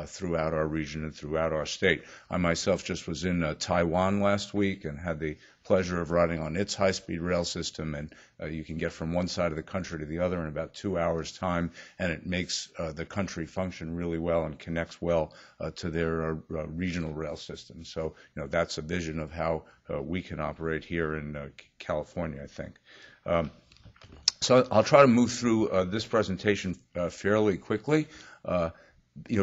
Speaker 7: throughout our region and throughout our state. I myself just was in Taiwan last week and had the pleasure of riding on its high-speed rail system, and you can get from one side of the country to the other in about 2 hours' time, and it makes the country function really well and connects well to their regional rail system. So, that's a vision of how we can operate here in California, I think. So I'll try to move through this presentation fairly quickly.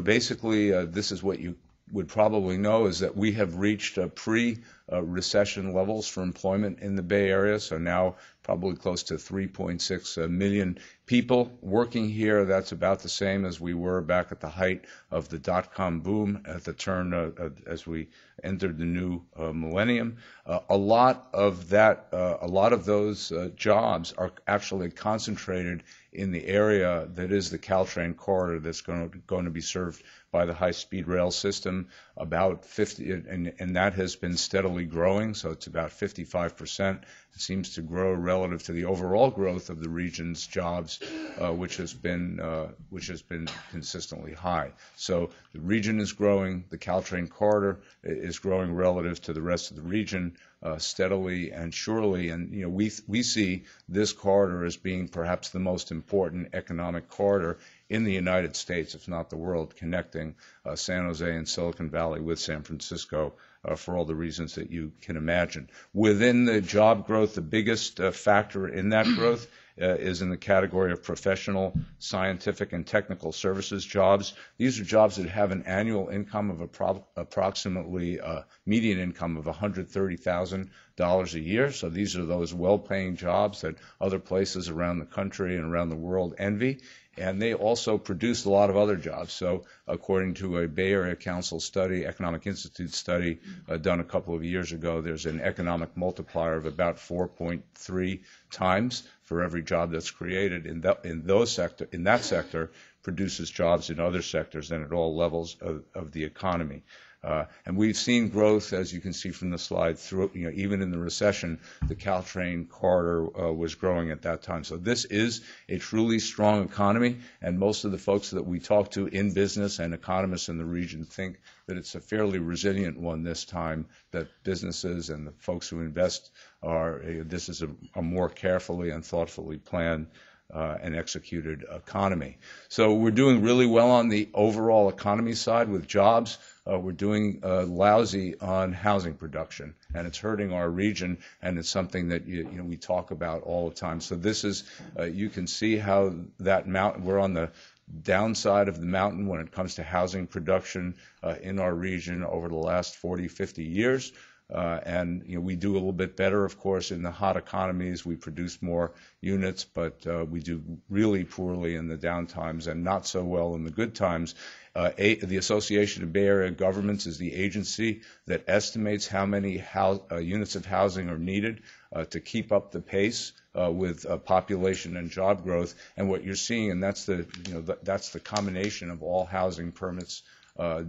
Speaker 7: Basically, this is what you would probably know, is that we have reached pre-recession levels for employment in the Bay Area. So now probably close to 3.6 million people working here. That's about the same as we were back at the height of the dot-com boom at the turn as we entered the new millennium. A lot of those jobs are actually concentrated in the area that is the Caltrain corridor that's going to be served by the high-speed rail system. About 50, and that has been steadily growing, so it's about 55%. It seems to grow relative to the overall growth of the region's jobs, which has been consistently high. So the region is growing. The Caltrain corridor is growing relative to the rest of the region steadily and surely. And we see this corridor as being perhaps the most important economic corridor in the United States, if not the world, connecting San Jose and Silicon Valley with San Francisco for all the reasons that you can imagine. Within the job growth, the biggest factor in that growth is in the category of professional, scientific, and technical services jobs. These are jobs that have an annual income of approximately median income of $130,000 a year. So these are those well-paying jobs that other places around the country and around the world envy. And they also produce a lot of other jobs. So according to a Bay Area Council study, Economic Institute study done a couple of years ago, there's an economic multiplier of about 4.3 times for every job that's created in that sector produces jobs in other sectors and at all levels of the economy. And we've seen growth, as you can see from the slide, through even in the recession, the Caltrain corridor was growing at that time. So this is a truly strong economy, and most of the folks that we talk to in business and economists in the region think that it's a fairly resilient one this time, that businesses and the folks who invest this is a more carefully and thoughtfully planned and executed economy. So we're doing really well on the overall economy side with jobs. We're doing lousy on housing production, and it's hurting our region, and it's something that we talk about all the time. So this is, you can see how that mountain, we're on the downside of the mountain when it comes to housing production in our region over the last 40, 50 years. And we do a little bit better, of course, in the hot economies. We produce more units, but we do really poorly in the down times and not so well in the good times. The Association of Bay Area Governments is the agency that estimates how many units of housing are needed to keep up the pace with population and job growth. And what you're seeing, and that's the combination of all housing permits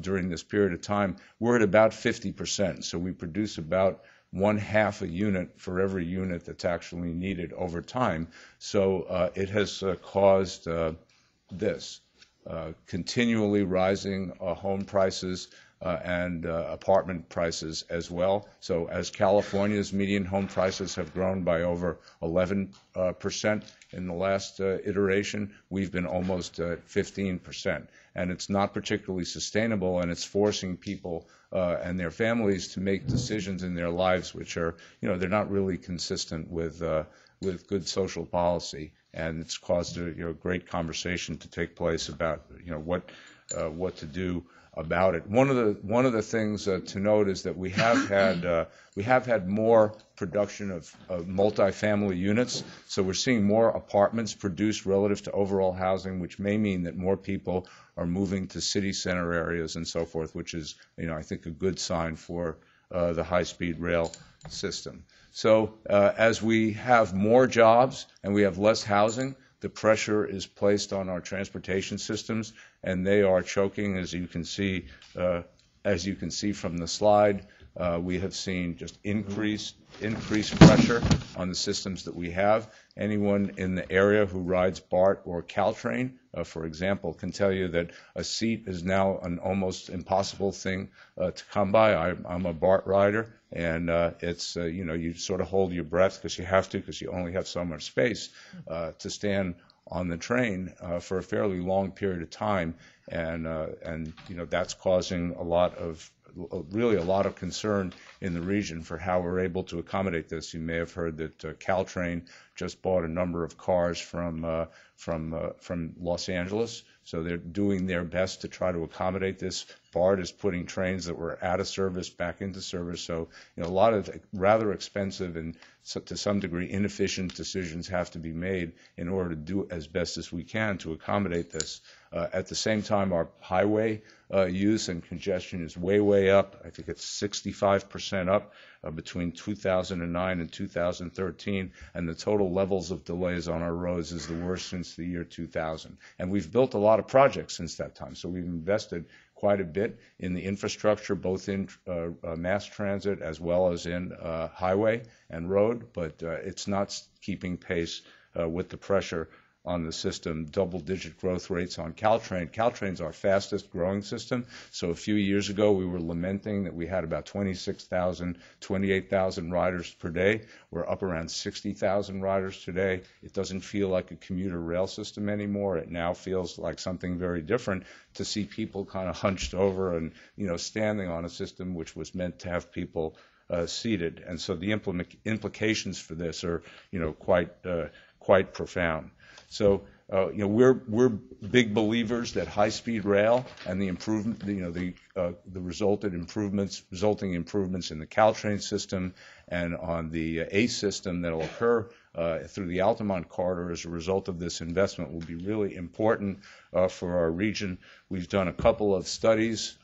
Speaker 7: during this period of time, we're at about 50%. So we produce about 1/2 a unit for every unit that's actually needed over time. So it has caused this. Continually rising home prices and apartment prices as well. So as California's median home prices have grown by over 11% in the last iteration, we've been almost 15%. And it's not particularly sustainable, and it's forcing people and their families to make decisions in their lives which are, they're not really consistent with good social policy. And it's caused a great conversation to take place about what to do about it. One of the things to note is that we have had more production of multifamily units. So we're seeing more apartments produced relative to overall housing, which may mean that more people are moving to city center areas and so forth, which is I think a good sign for the high-speed rail system. So as we have more jobs and we have less housing, the pressure is placed on our transportation systems, and they are choking, as you can see from the slide. We have seen just increased pressure on the systems that we have. Anyone in the area who rides BART or Caltrain, for example, can tell you that a seat is now an almost impossible thing to come by. I'm a BART rider, and it's you sort of hold your breath because you have to, because you only have so much space to stand on the train for a fairly long period of time, and that's causing a lot of concern in the region for how we're able to accommodate this. You may have heard that Caltrain just bought a number of cars from Los Angeles, so they're doing their best to try to accommodate this. BART is putting trains that were out of service back into service, so a lot of rather expensive and to some degree inefficient decisions have to be made in order to do as best as we can to accommodate this. At the same time, our highway use and congestion is way up. I think it's 65% up between 2009 and 2013, and the total levels of delays on our roads is the worst since the year 2000. And we've built a lot of projects since that time, so we've invested quite a bit in the infrastructure, both in mass transit as well as in highway and road, but it's not keeping pace with the pressure on the system. Double-digit growth rates on Caltrain. Caltrain's our fastest growing system. So a few years ago, we were lamenting that we had about 26,000, 28,000 riders per day. We're up around 60,000 riders today. It doesn't feel like a commuter rail system anymore. It now feels like something very different to see people kind of hunched over and, standing on a system which was meant to have people seated. And so the implications for this are, quite profound. So, we're big believers that high-speed rail and the improvement, the resulting improvements in the Caltrain system and on the ACE system that will occur through the Altamont corridor as a result of this investment will be really important for our region. We've done a couple of studies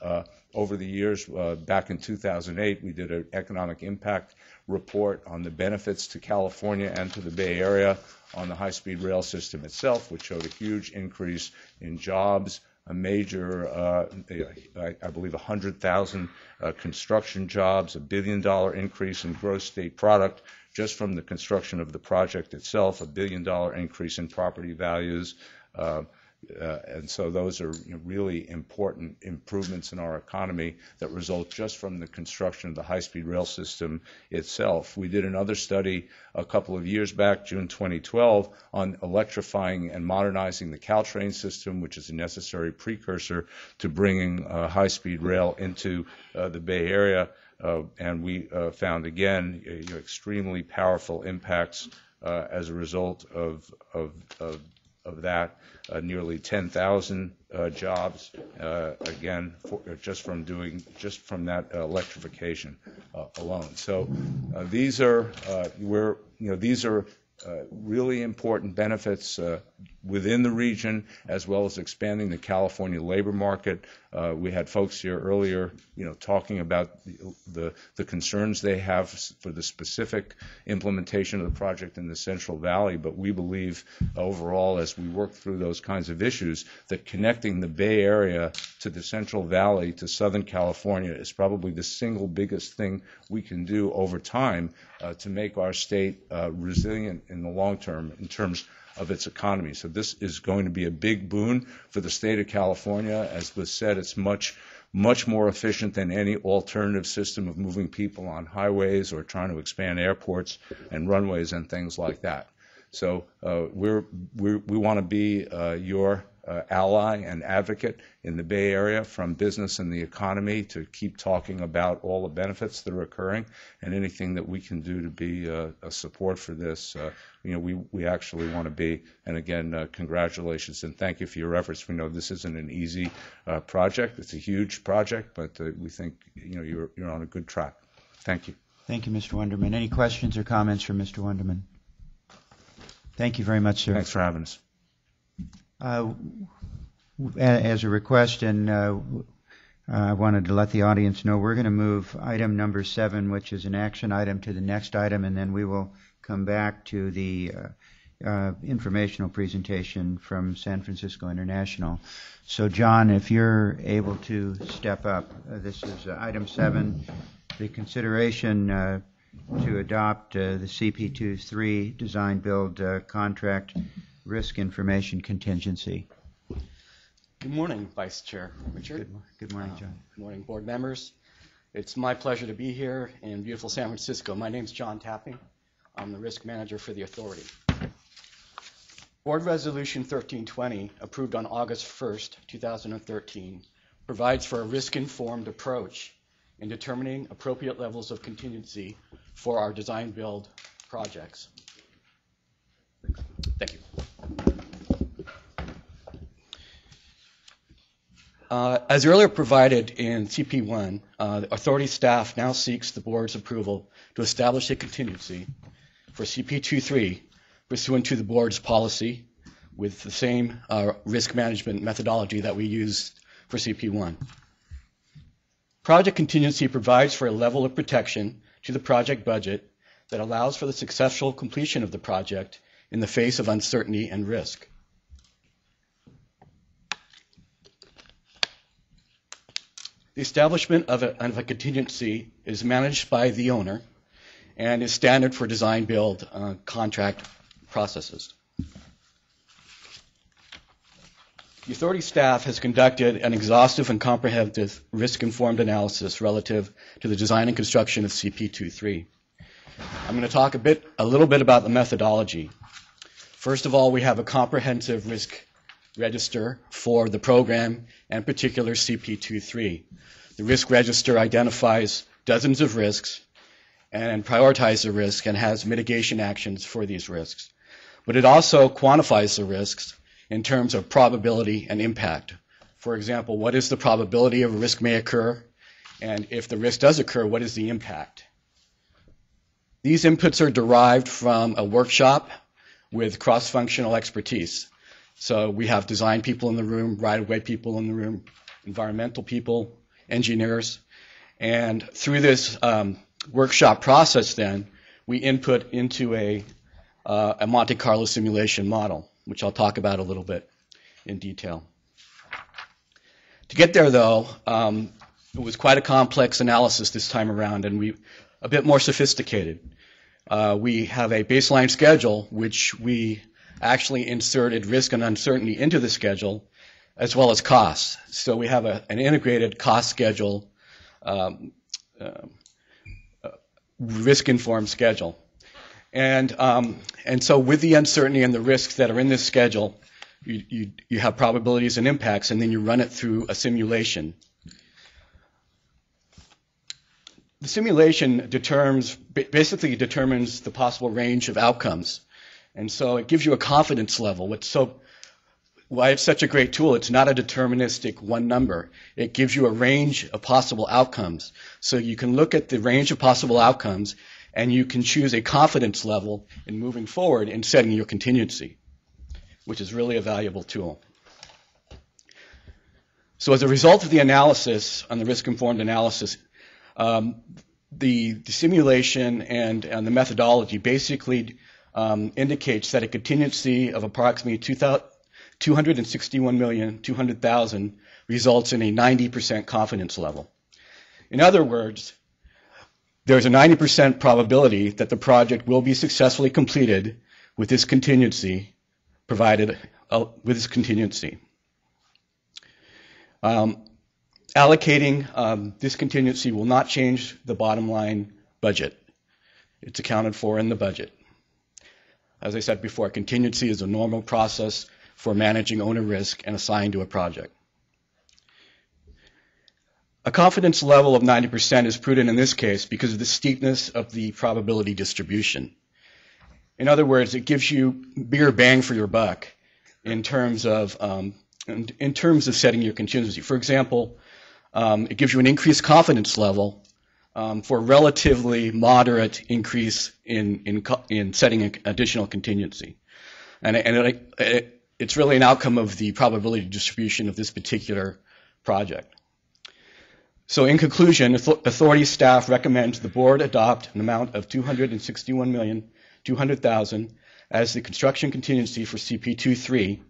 Speaker 7: over the years. Back in 2008, we did an economic impact report on the benefits to California and to the Bay Area on the high-speed rail system itself, which showed a huge increase in jobs, a major, I believe 100,000 construction jobs, $1 billion increase in gross state product just from the construction of the project itself, $1 billion increase in property values. And so those are really important improvements in our economy that result just from the construction of the high-speed rail system itself. We did another study a couple of years back, June 2012, on electrifying and modernizing the Caltrain system, which is a necessary precursor to bringing high-speed rail into the Bay Area. And we found, again, extremely powerful impacts as a result of of that, nearly 10,000 jobs, again, just from that electrification alone. So these are really important benefits within the region, as well as expanding the California labor market. We had folks here earlier, talking about the concerns they have for the specific implementation of the project in the Central Valley, but we believe overall, as we work through those kinds of issues, that connecting the Bay Area to the Central Valley to Southern California is probably the single biggest thing we can do over time to make our state resilient in the long term in terms of its economy. So this is going to be a big boon for the state of California. As was said, it's much more efficient than any alternative system of moving people on highways or trying to expand airports and runways and things like that. So we want to be your ally and advocate in the Bay Area, from business and the economy, to keep talking about all the benefits that are occurring, and anything that we can do to be a support for this. We actually want to be. And again, congratulations and thank you for your efforts. We know this isn't an easy project. It's a huge project, but we think you're on a good track. Thank you.
Speaker 1: Thank you, Mr. Wunderman. Any questions or comments from Mr. Wunderman? Thank you very much, sir.
Speaker 7: Thanks for having us.
Speaker 1: As a request, and I wanted to let the audience know, we're going to move item number 7, which is an action item, to the next item, and then we will come back to the informational presentation from San Francisco International. So, John, if you're able to step up. This is item 7, the consideration to adopt the CP23 design build contract risk information contingency.
Speaker 9: Good morning, Vice Chair Richard.
Speaker 1: Good morning, John.
Speaker 9: Good morning, board members. It's my pleasure to be here in beautiful San Francisco. My name's John Tapping. I'm the risk manager for the authority. Board Resolution 1320, approved on August 1st, 2013, provides for a risk-informed approach in determining appropriate levels of contingency for our design build projects. Thank you. As earlier provided in CP1, the authority staff now seeks the board's approval to establish a contingency for CP23 pursuant to the board's policy with the same risk management methodology that we used for CP1. Project contingency provides for a level of protection to the project budget that allows for the successful completion of the project in the face of uncertainty and risk. The establishment of a contingency is managed by the owner and is standard for design build contract processes. The authority staff has conducted an exhaustive and comprehensive risk-informed analysis relative to the design and construction of CP23. I'm going to talk a little bit about the methodology. First of all, we have a comprehensive risk register for the program, and in particular CP23. The risk register identifies dozens of risks and prioritizes the risk and has mitigation actions for these risks. But it also quantifies the risks in terms of probability and impact. For example, what is the probability of a risk may occur? And if the risk does occur, what is the impact? These inputs are derived from a workshop with cross-functional expertise. So we have design people in the room, right-of-way people in the room, environmental people, engineers. And through this workshop process then, we input into a Monte Carlo simulation model, which I'll talk about a little bit in detail. To get there, though, it was quite a complex analysis this time around, and a bit more sophisticated. We have a baseline schedule, which we actually inserted risk and uncertainty into the schedule, as well as costs. So we have an integrated cost schedule, risk-informed schedule. And so with the uncertainty and the risks that are in this schedule, you have probabilities and impacts, and then you run it through a simulation. The simulation basically determines the possible range of outcomes. And so it gives you a confidence level. What's so why it's such a great tool. It's not a deterministic one number. It gives you a range of possible outcomes. So you can look at the range of possible outcomes and you can choose a confidence level in moving forward in setting your contingency, which is really a valuable tool. So as a result of the analysis on the risk-informed analysis, the simulation and the methodology basically indicates that a contingency of approximately 261,200,000 results in a 90% confidence level. In other words, there's a 90% probability that the project will be successfully completed with this contingency provided with this contingency. Allocating this contingency will not change the bottom line budget. It's accounted for in the budget. As I said before, contingency is a normal process for managing owner risk and assigned to a project. A confidence level of 90% is prudent in this case because of the steepness of the probability distribution. In other words, it gives you bigger bang for your buck in terms of setting your contingency. For example, it gives you an increased confidence level for a relatively moderate increase in setting an additional contingency. And it's really an outcome of the probability distribution of this particular project. So in conclusion, authority staff recommends the board adopt an amount of $261,200,000 as the construction contingency for CP23,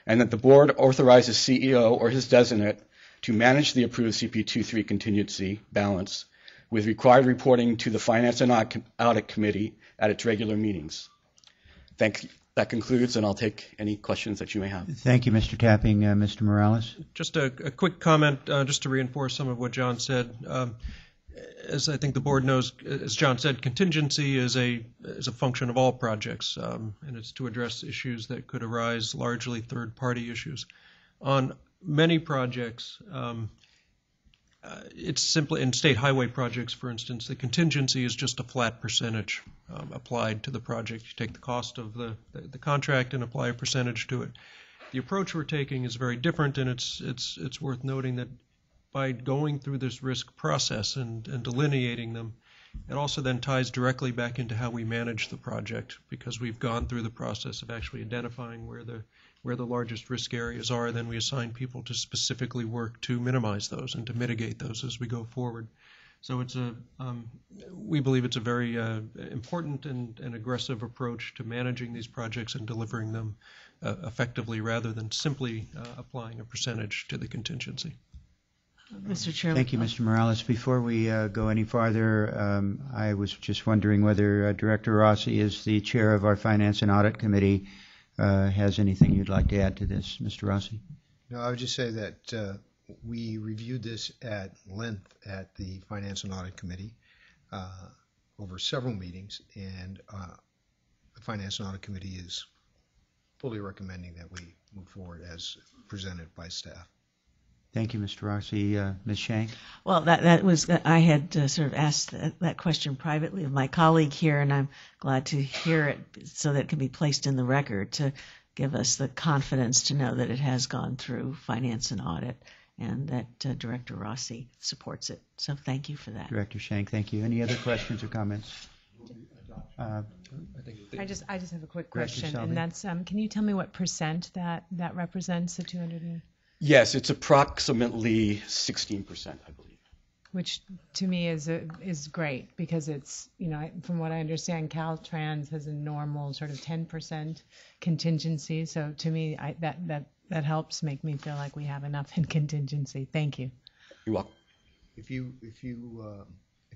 Speaker 9: and that the board authorizes CEO or his designate to manage the approved CP23 contingency balance with required reporting to the Finance and Audit Committee at its regular meetings. Thank you. That concludes, and I'll take any questions that you may have.
Speaker 1: Thank you, Mr. Tapping. Mr. Morales?
Speaker 8: Just a quick comment, just to reinforce some of what John said. As I think the board knows, as John said, contingency is a function of all projects, and it's to address issues that could arise, largely third-party issues. On many projects, it's simply, in state highway projects, for instance, the contingency is just a flat percentage applied to the project. You take the cost of the contract and apply a percentage to it. The approach we're taking is very different, and it's worth noting that by going through this risk process and delineating them, it also then ties directly back into how we manage the project, because we've gone through the process of actually identifying where the largest risk areas are. Then we assign people to specifically work to minimize those and to mitigate those as we go forward. So we believe it's a very important and aggressive approach to managing these projects and delivering them effectively, rather than simply applying a percentage to the contingency.
Speaker 21: Mr. Chairman.
Speaker 1: Thank you, Mr. Morales. Before we go any farther, I was just wondering whether Director Rossi, as the chair of our Finance and Audit Committee, has anything you'd like to add to this, Mr. Rossi?
Speaker 22: No, I would just say that we reviewed this at length at the Finance and Audit Committee over several meetings, and the Finance and Audit Committee is fully recommending that we move forward as presented by staff.
Speaker 1: Thank you, Mr. Rossi. Ms. Shank?
Speaker 21: Well, that was, I had sort of asked that question privately of my colleague here, and I'm glad to hear it so that it can be placed in the record to give us the confidence to know that it has gone through Finance and Audit and that Director Rossi supports it. So thank you for that.
Speaker 1: Director Shank, thank you. Any other questions or comments?
Speaker 5: I just have a quick question, and that's can you tell me what percent that represents, the 200?
Speaker 9: Yes, it's approximately 16%, I believe.
Speaker 5: Which to me is great, because it's, from what I understand, Caltrans has a normal sort of 10% contingency. So to me, that helps make me feel like we have enough in contingency. Thank you.
Speaker 9: You're welcome.
Speaker 22: If you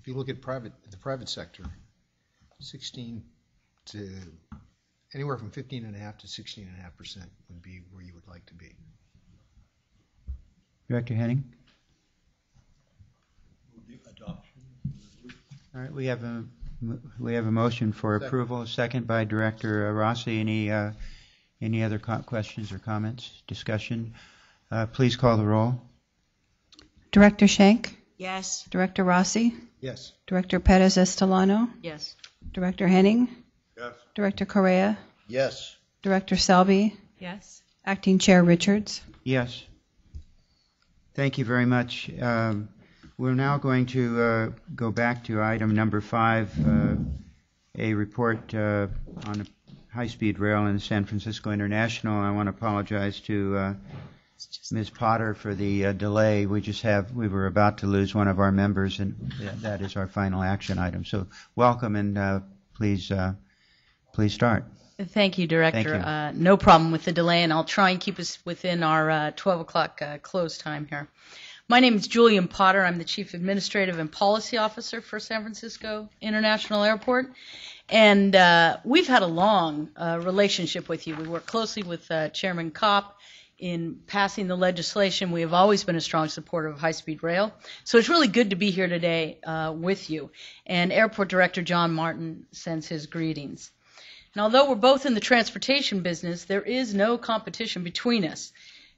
Speaker 22: look at the private sector, 16 to anywhere from 15.5% to 16.5% would be where you would like to be.
Speaker 1: Director Henning? All right, we have a motion for approval, a second by Director Rossi. Any other questions or comments, discussion? Please call the roll.
Speaker 3: Director Shank?
Speaker 21: Yes.
Speaker 3: Director Rossi?
Speaker 22: Yes.
Speaker 3: Director Perez-Estolano?
Speaker 19: Yes.
Speaker 3: Director Henning?
Speaker 22: Yes.
Speaker 3: Director Correa?
Speaker 22: Yes.
Speaker 3: Director Selby?
Speaker 5: Yes.
Speaker 3: Acting Chair Richards.
Speaker 1: Yes. Thank you very much. We're now going to go back to item number 5, a report on high-speed rail in San Francisco International. I want to apologize to Ms. Potter for the delay. We were about to lose one of our members, and that is our final action item. So welcome, and please start.
Speaker 2: Thank you, Director.
Speaker 1: Thank you.
Speaker 2: No problem with the delay, and I'll try and keep us within our 12 o'clock close time here. My name is Julian Potter. I'm the Chief Administrative and Policy Officer for San Francisco International Airport. And we've had a long relationship with you. We work closely with Chairman Kopp in passing the legislation. We have always been a strong supporter of high-speed rail. So it's really good to be here today with you. And Airport Director John Martin sends his greetings. And although we're both in the transportation business, there is no competition between us.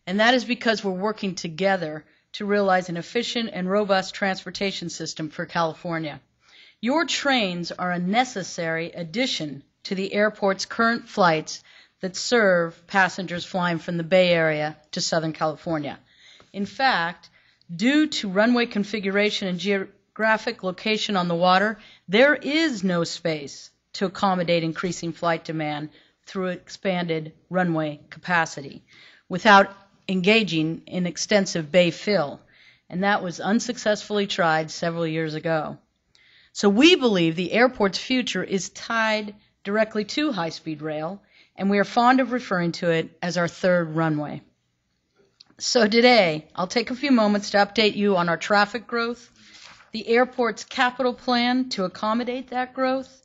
Speaker 2: And that is because we're working together to realize an efficient and robust transportation system for California. Your trains are a necessary addition to the airport's current flights that serve passengers flying from the Bay Area to Southern California. In fact, due to runway configuration and geographic location on the water, there is no space to accommodate increasing flight demand through expanded runway capacity without engaging in extensive bay fill, and that was unsuccessfully tried several years ago. So we believe the airport's future is tied directly to high-speed rail, and we are fond of referring to it as our third runway. So today, I'll take a few moments to update you on our traffic growth, the airport's capital plan to accommodate that growth,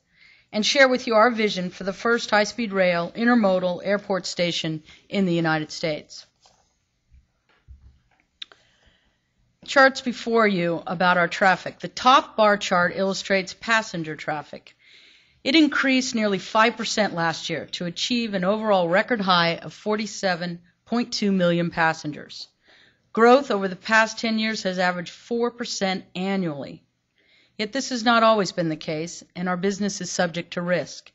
Speaker 2: and share with you our vision for the first high-speed rail intermodal airport station in the United States. Charts before you about our traffic. The top bar chart illustrates passenger traffic. It increased nearly 5% last year to achieve an overall record high of 47.2 million passengers. Growth over the past 10 years has averaged 4% annually. Yet this has not always been the case, and our business is subject to risk.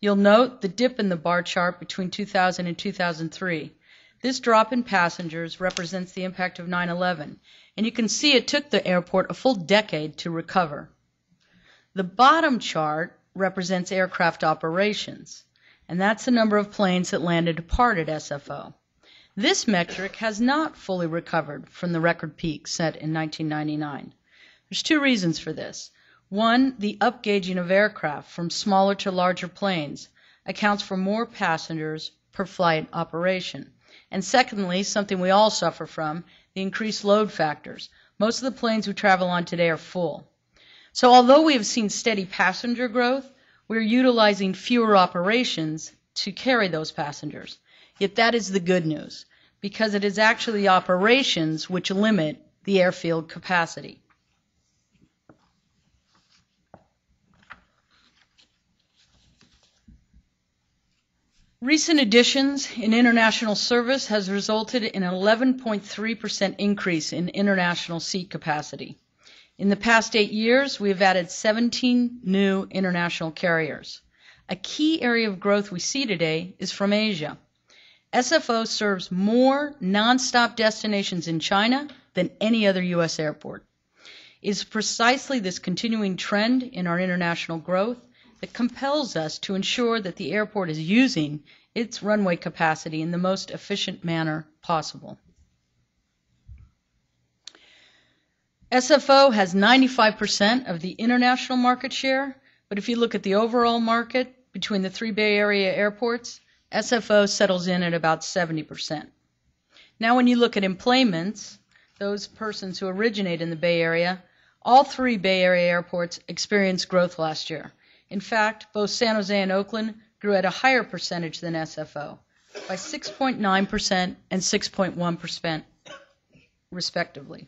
Speaker 2: You'll note the dip in the bar chart between 2000 and 2003. This drop in passengers represents the impact of 9/11. And you can see it took the airport a full decade to recover. The bottom chart represents aircraft operations, and that's the number of planes that land and depart at SFO. This metric has not fully recovered from the record peak set in 1999. There's two reasons for this. One, the upgauging of aircraft from smaller to larger planes accounts for more passengers per flight operation. And secondly, something we all suffer from, the increased load factors. Most of the planes we travel on today are full. So although we have seen steady passenger growth, we're utilizing fewer operations to carry those passengers. Yet that is the good news, because it is actually the operations which limit the airfield capacity. Recent additions in international service has resulted in an 11.3% increase in international seat capacity. In the past 8 years, we have added 17 new international carriers. A key area of growth we see today is from Asia. SFO serves more nonstop destinations in China than any other U.S. airport. It is precisely this continuing trend in our international growth that compels us to ensure that the airport is using its runway capacity in the most efficient manner possible. SFO has 95% of the international market share, but if you look at the overall market between the 3 Bay Area airports, SFO settles in at about 70%. Now when you look at employments, those persons who originate in the Bay Area, all 3 Bay Area airports experienced growth last year. In fact, both San Jose and Oakland grew at a higher percentage than SFO, by 6.9% and 6.1% respectively.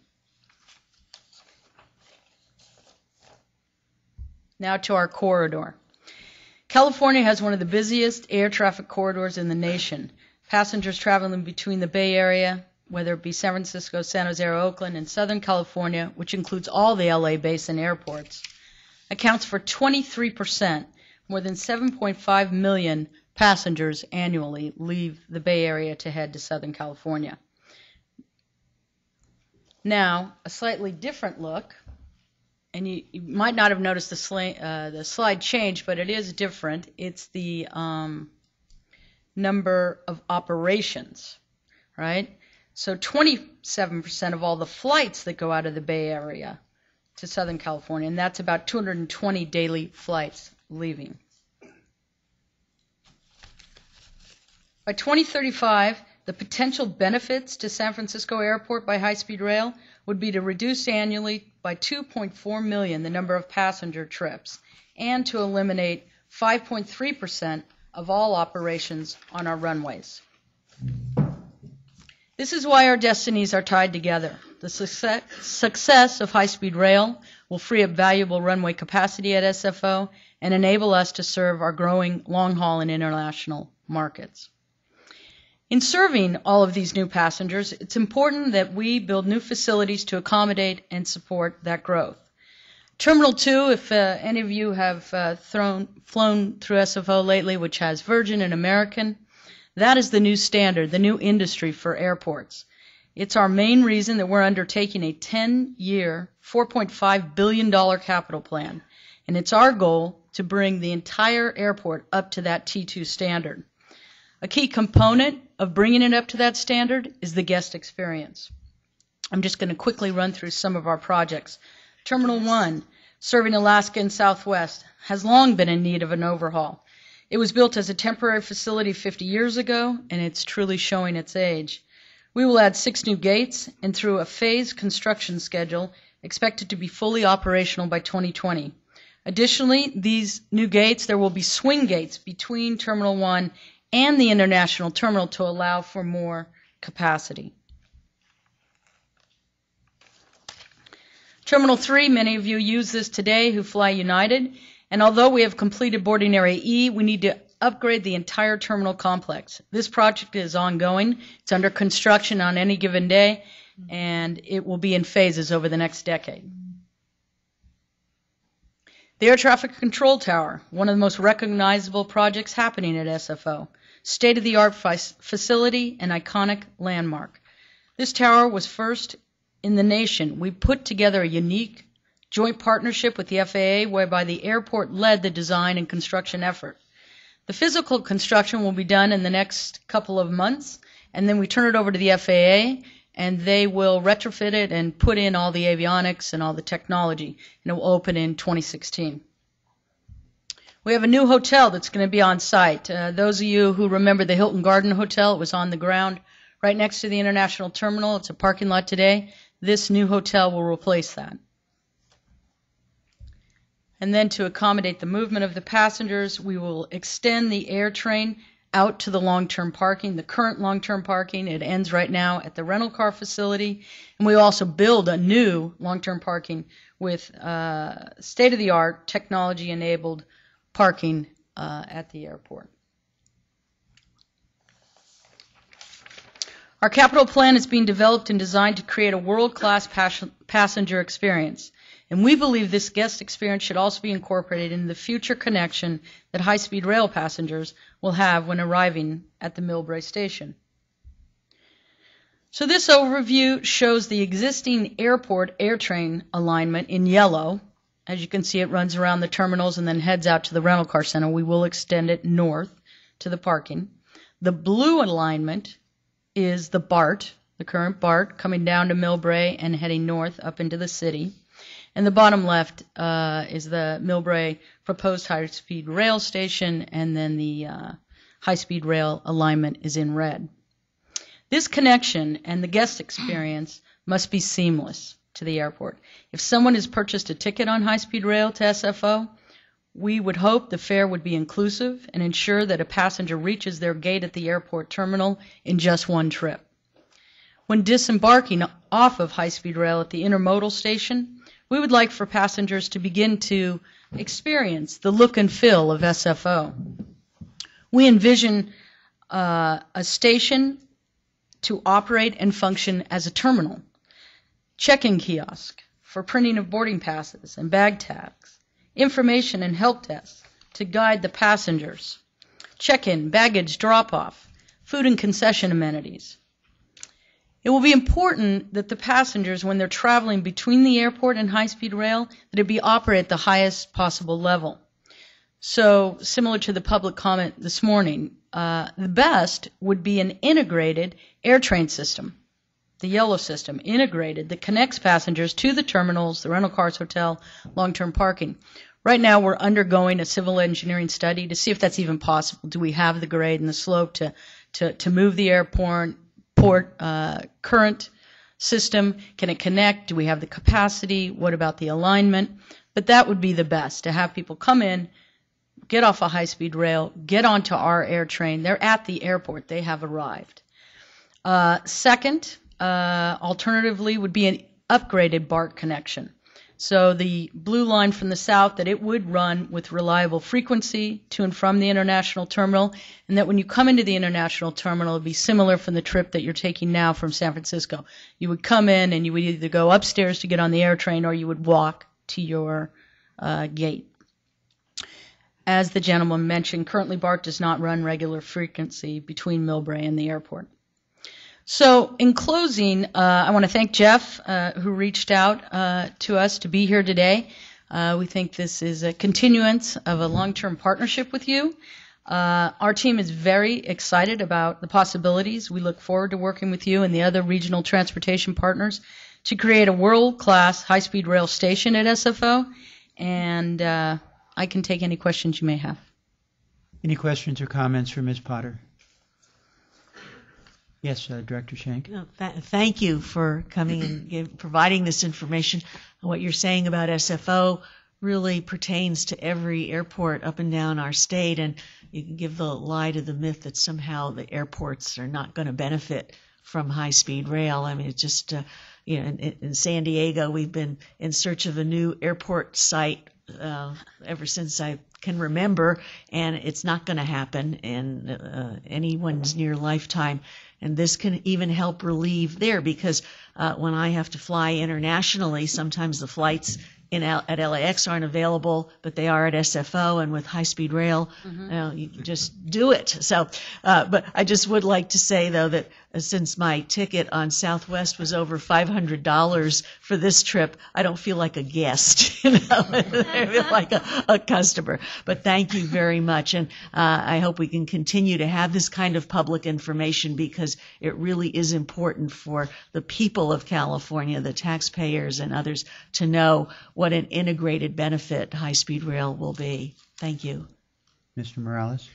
Speaker 2: Now to our corridor. California has one of the busiest air traffic corridors in the nation. Passengers traveling between the Bay Area, whether it be San Francisco, San Jose, or Oakland, and Southern California, which includes all the LA Basin airports, accounts for 23%, more than 7.5 million passengers annually leave the Bay Area to head to Southern California. Now, a slightly different look, and you might not have noticed the slide change, but it is different. It's the number of operations, right? So 27% of all the flights that go out of the Bay Area to Southern California, and that's about 220 daily flights leaving. By 2035, the potential benefits to San Francisco Airport by high-speed rail would be to reduce annually by 2.4 million the number of passenger trips and to eliminate 5.3% of all operations on our runways. This is why our destinies are tied together. The success of high-speed rail will free up valuable runway capacity at SFO and enable us to serve our growing long-haul and international markets. In serving all of these new passengers, it's important that we build new facilities to accommodate and support that growth. Terminal 2, if any of you have flown through SFO lately, which has Virgin and American, that is the new standard, the new industry for airports. It's our main reason that we're undertaking a 10-year, $4.5 billion capital plan, and it's our goal to bring the entire airport up to that T2 standard. A key component of bringing it up to that standard is the guest experience. I'm just going to quickly run through some of our projects. Terminal 1, serving Alaska and Southwest, has long been in need of an overhaul. It was built as a temporary facility 50 years ago, and it's truly showing its age. We will add 6 new gates, and through a phased construction schedule, expected to be fully operational by 2020. Additionally, these new gates, there will be swing gates between Terminal 1 and the International Terminal to allow for more capacity. Terminal 3, many of you use this today who fly United, and although we have completed boarding area E, we need to upgrade the entire terminal complex. This project is ongoing. It's under construction on any given day, and it will be in phases over the next decade. The Air Traffic Control Tower, one of the most recognizable projects happening at SFO. State-of-the-art facility and iconic landmark. This tower was first in the nation. We put together a unique joint partnership with the FAA whereby the airport led the design and construction effort. The physical construction will be done in the next couple of months, and then we turn it over to the FAA, and they will retrofit it and put in all the avionics and all the technology, and it will open in 2016. We have a new hotel that's going to be on site. Those of you who remember the Hilton Garden Hotel, it was on the ground right next to the International Terminal. It's a parking lot today. This new hotel will replace that. And then to accommodate the movement of the passengers, we will extend the air train out to the long-term parking, the current long-term parking. It ends right now at the rental car facility. And we also build a new long-term parking with state-of-the-art, technology-enabled parking at the airport. Our capital plan is being developed and designed to create a world-class passenger experience. And we believe this guest experience should also be incorporated in the future connection that high-speed rail passengers will have when arriving at the Millbrae station. So this overview shows the existing airport air train alignment in yellow. As you can see, it runs around the terminals and then heads out to the rental car center. We will extend it north to the parking. The blue alignment is the BART, the current BART, coming down to Millbrae and heading north up into the city. And the bottom left is the Millbrae proposed high-speed rail station, and then the high-speed rail alignment is in red. This connection and the guest experience must be seamless to the airport. If someone has purchased a ticket on high-speed rail to SFO, we would hope the fare would be inclusive and ensure that a passenger reaches their gate at the airport terminal in just one trip. When disembarking off of high-speed rail at the intermodal station, we would like for passengers to begin to experience the look and feel of SFO. We envision a station to operate and function as a terminal, check-in kiosk for printing of boarding passes and bag tags, information and help desks to guide the passengers, check-in, baggage drop-off, food and concession amenities. It will be important that the passengers, when they're traveling between the airport and high-speed rail, that it be operated at the highest possible level. So, similar to the public comment this morning, the best would be an integrated AirTrain system, the yellow system, integrated, that connects passengers to the terminals, the rental cars, hotel, long-term parking. Right now, we're undergoing a civil engineering study to see if that's even possible. Do we have the grade and the slope to move the airport current system? Can it connect? Do we have the capacity? What about the alignment? But that would be the best, to have people come in, get off a high-speed rail, get onto our air train. They're at the airport. They have arrived. Second, alternatively, would be an upgraded BART connection. So the blue line from the south, that it would run with reliable frequency to and from the international terminal, and that when you come into the international terminal, it would be similar from the trip that you're taking now from San Francisco. You would come in and you would either go upstairs to get on the air train or you would walk to your gate. As the gentleman mentioned, currently BART does not run regular frequency between Millbrae and the airport. So in closing, I want to thank Jeff, who reached out to us to be here today. We think this is a continuance of a long-term partnership with you. Our team is very excited about the possibilities. We look forward to working with you and the other regional transportation partners to create a world-class high-speed rail station at SFO, and I can take any questions you may have.
Speaker 1: Any questions or comments for Ms. Potter? Yes, Director Schenck.
Speaker 21: Thank you for coming and providing this information. What you're saying about SFO really pertains to every airport up and down our state, and you can give the lie to the myth that somehow the airports are not going to benefit from high-speed rail. I mean, it's just, in San Diego, we've been in search of a new airport site ever since I can remember, and it's not going to happen in anyone's near lifetime. And this can even help relieve there, because when I have to fly internationally, sometimes the flights at LAX aren't available, but they are at SFO, and with high-speed rail, you can just do it. So, but I just would like to say, though, that since my ticket on Southwest was over $500 for this trip, I don't feel like a guest, I feel like a customer. But thank you very much, and I hope we can continue to have this kind of public information, because it really is important for the people of California, the taxpayers and others, to know what an integrated benefit high-speed rail will be. Thank you.
Speaker 1: Mr. Morales?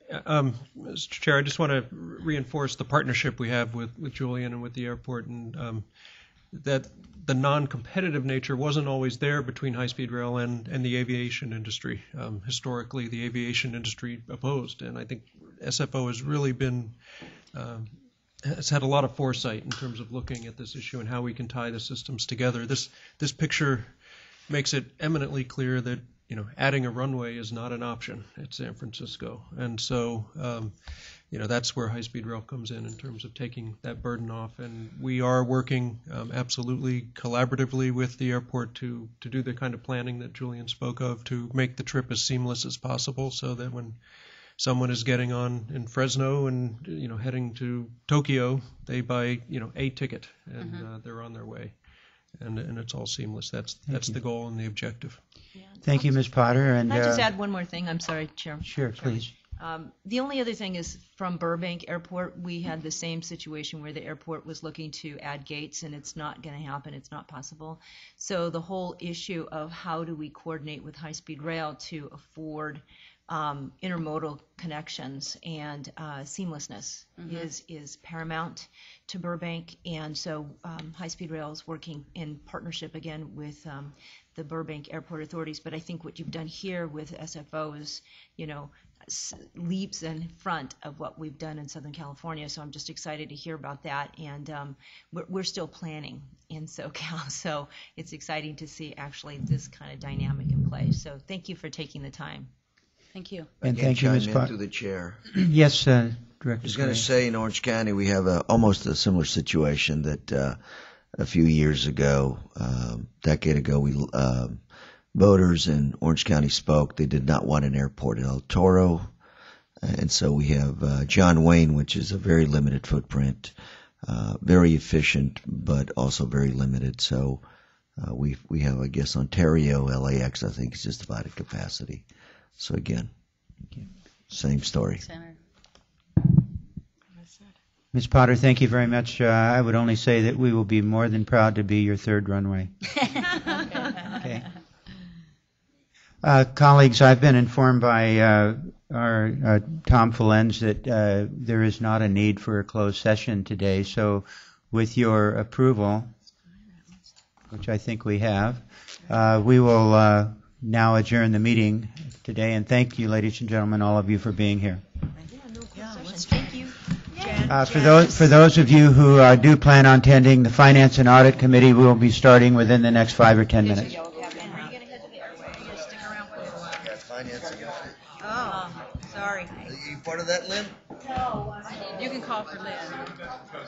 Speaker 8: Mr. Chair, I just want to reinforce the partnership we have with Julian and with the airport, and that the non-competitive nature wasn't always there between high-speed rail and the aviation industry. Historically, the aviation industry opposed, and I think SFO has really been has had a lot of foresight in terms of looking at this issue and how we can tie the systems together. This picture makes it eminently clear that adding a runway is not an option at San Francisco, and so that's where high-speed rail comes in terms of taking that burden off. And we are working absolutely collaboratively with the airport to do the kind of planning that Julian spoke of, to make the trip as seamless as possible, so that when someone is getting on in Fresno and heading to Tokyo, they buy a ticket and they're on their way, and it's all seamless. That's the goal and the objective.
Speaker 1: Thank you, Ms. Potter. And
Speaker 19: can I just add one more thing? I'm sorry, Chair.
Speaker 1: Sure, please.
Speaker 19: The only other thing is, from Burbank Airport, we had the same situation where the airport was looking to add gates, and it's not going to happen. It's not possible. So the whole issue of how do we coordinate with high-speed rail to afford intermodal connections and seamlessness is paramount to Burbank, and so high-speed rail is working in partnership again with the Burbank Airport authorities. But I think what you've done here with SFO is, leaps in front of what we've done in Southern California. So I'm just excited to hear about that, and we're still planning in SoCal, so it's exciting to see actually this kind of dynamic in place. So thank you for taking the time.
Speaker 2: Thank you.
Speaker 1: And thank you, Ms. Potter.
Speaker 10: To the chair.
Speaker 1: Yes, Director.
Speaker 10: I was going to say, in Orange County, we have almost a similar situation that a few years ago, decade ago, voters in Orange County spoke. They did not want an airport in El Toro. And so we have John Wayne, which is a very limited footprint, very efficient, but also very limited. So we have, I guess, Ontario, LAX, I think is just about at capacity. So again, same story.
Speaker 1: Ms. Potter, thank you very much. I would only say that we will be more than proud to be your third runway. Okay. Colleagues, I've been informed by our Tom Falens that there is not a need for a closed session today. So with your approval, which I think we have, we will now adjourn the meeting today. And thank you, ladies and gentlemen, all of you for being here.
Speaker 19: Thank you.
Speaker 1: For those of you who do plan on attending the Finance and Audit Committee, we will be starting within the next 5 or 10 minutes.
Speaker 11: Oh, sorry.
Speaker 10: Are you part of that, Lynn?
Speaker 11: No. You can call for Lynn.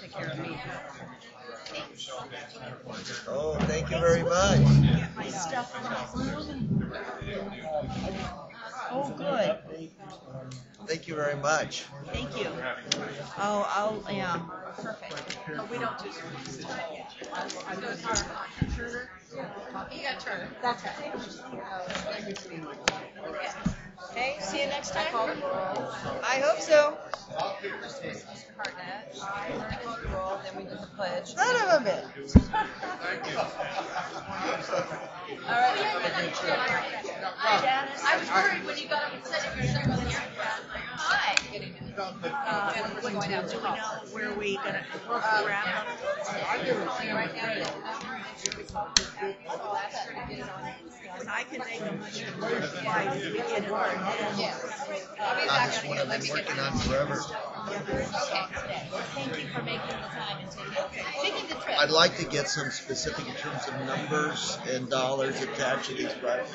Speaker 11: Take care of me.
Speaker 10: Oh, thank you very much.
Speaker 11: Get my stuff from my room. Oh, good.
Speaker 10: Thank you very much.
Speaker 11: Thank you. Oh, yeah. Perfect. But we don't do Turner? You got Turner. That's right. Okay, see you next time. I hope so. Then we do the pledge. Son of a bitch. All right. Hi, Dennis. I was worried when you got up and said if you're circling here. Hi. We're going out to know where we gonna wrap up. I'm going to see right now. I can make a much more fight to begin it.
Speaker 10: That's what I've been working on forever.
Speaker 11: Thank you for making the time and taking the trip.
Speaker 10: I'd like to get some specific in terms of numbers and dollars attached to these projects.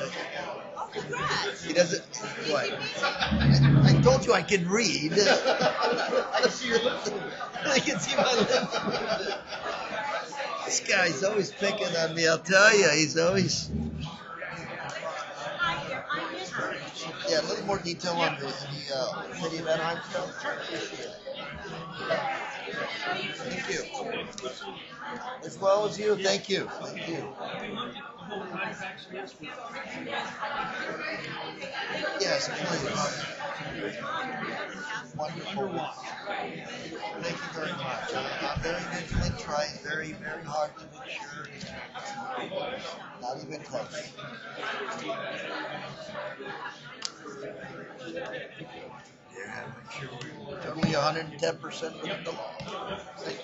Speaker 10: He doesn't. What? I told you I can read. I see your lips. I can see my lips. This guy's always picking on me. I'll tell you, he's always. Yeah, a little more detail on the city of Anaheim stuff. Thank you. As well as you, thank you. Thank you. Yes, please. Wonderful. Thank you very much. I'm very vigilant, trying very, very hard to make sure. Not even close. Yeah, make sure we're totally 110% with the law. Thank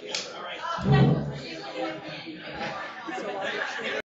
Speaker 10: you.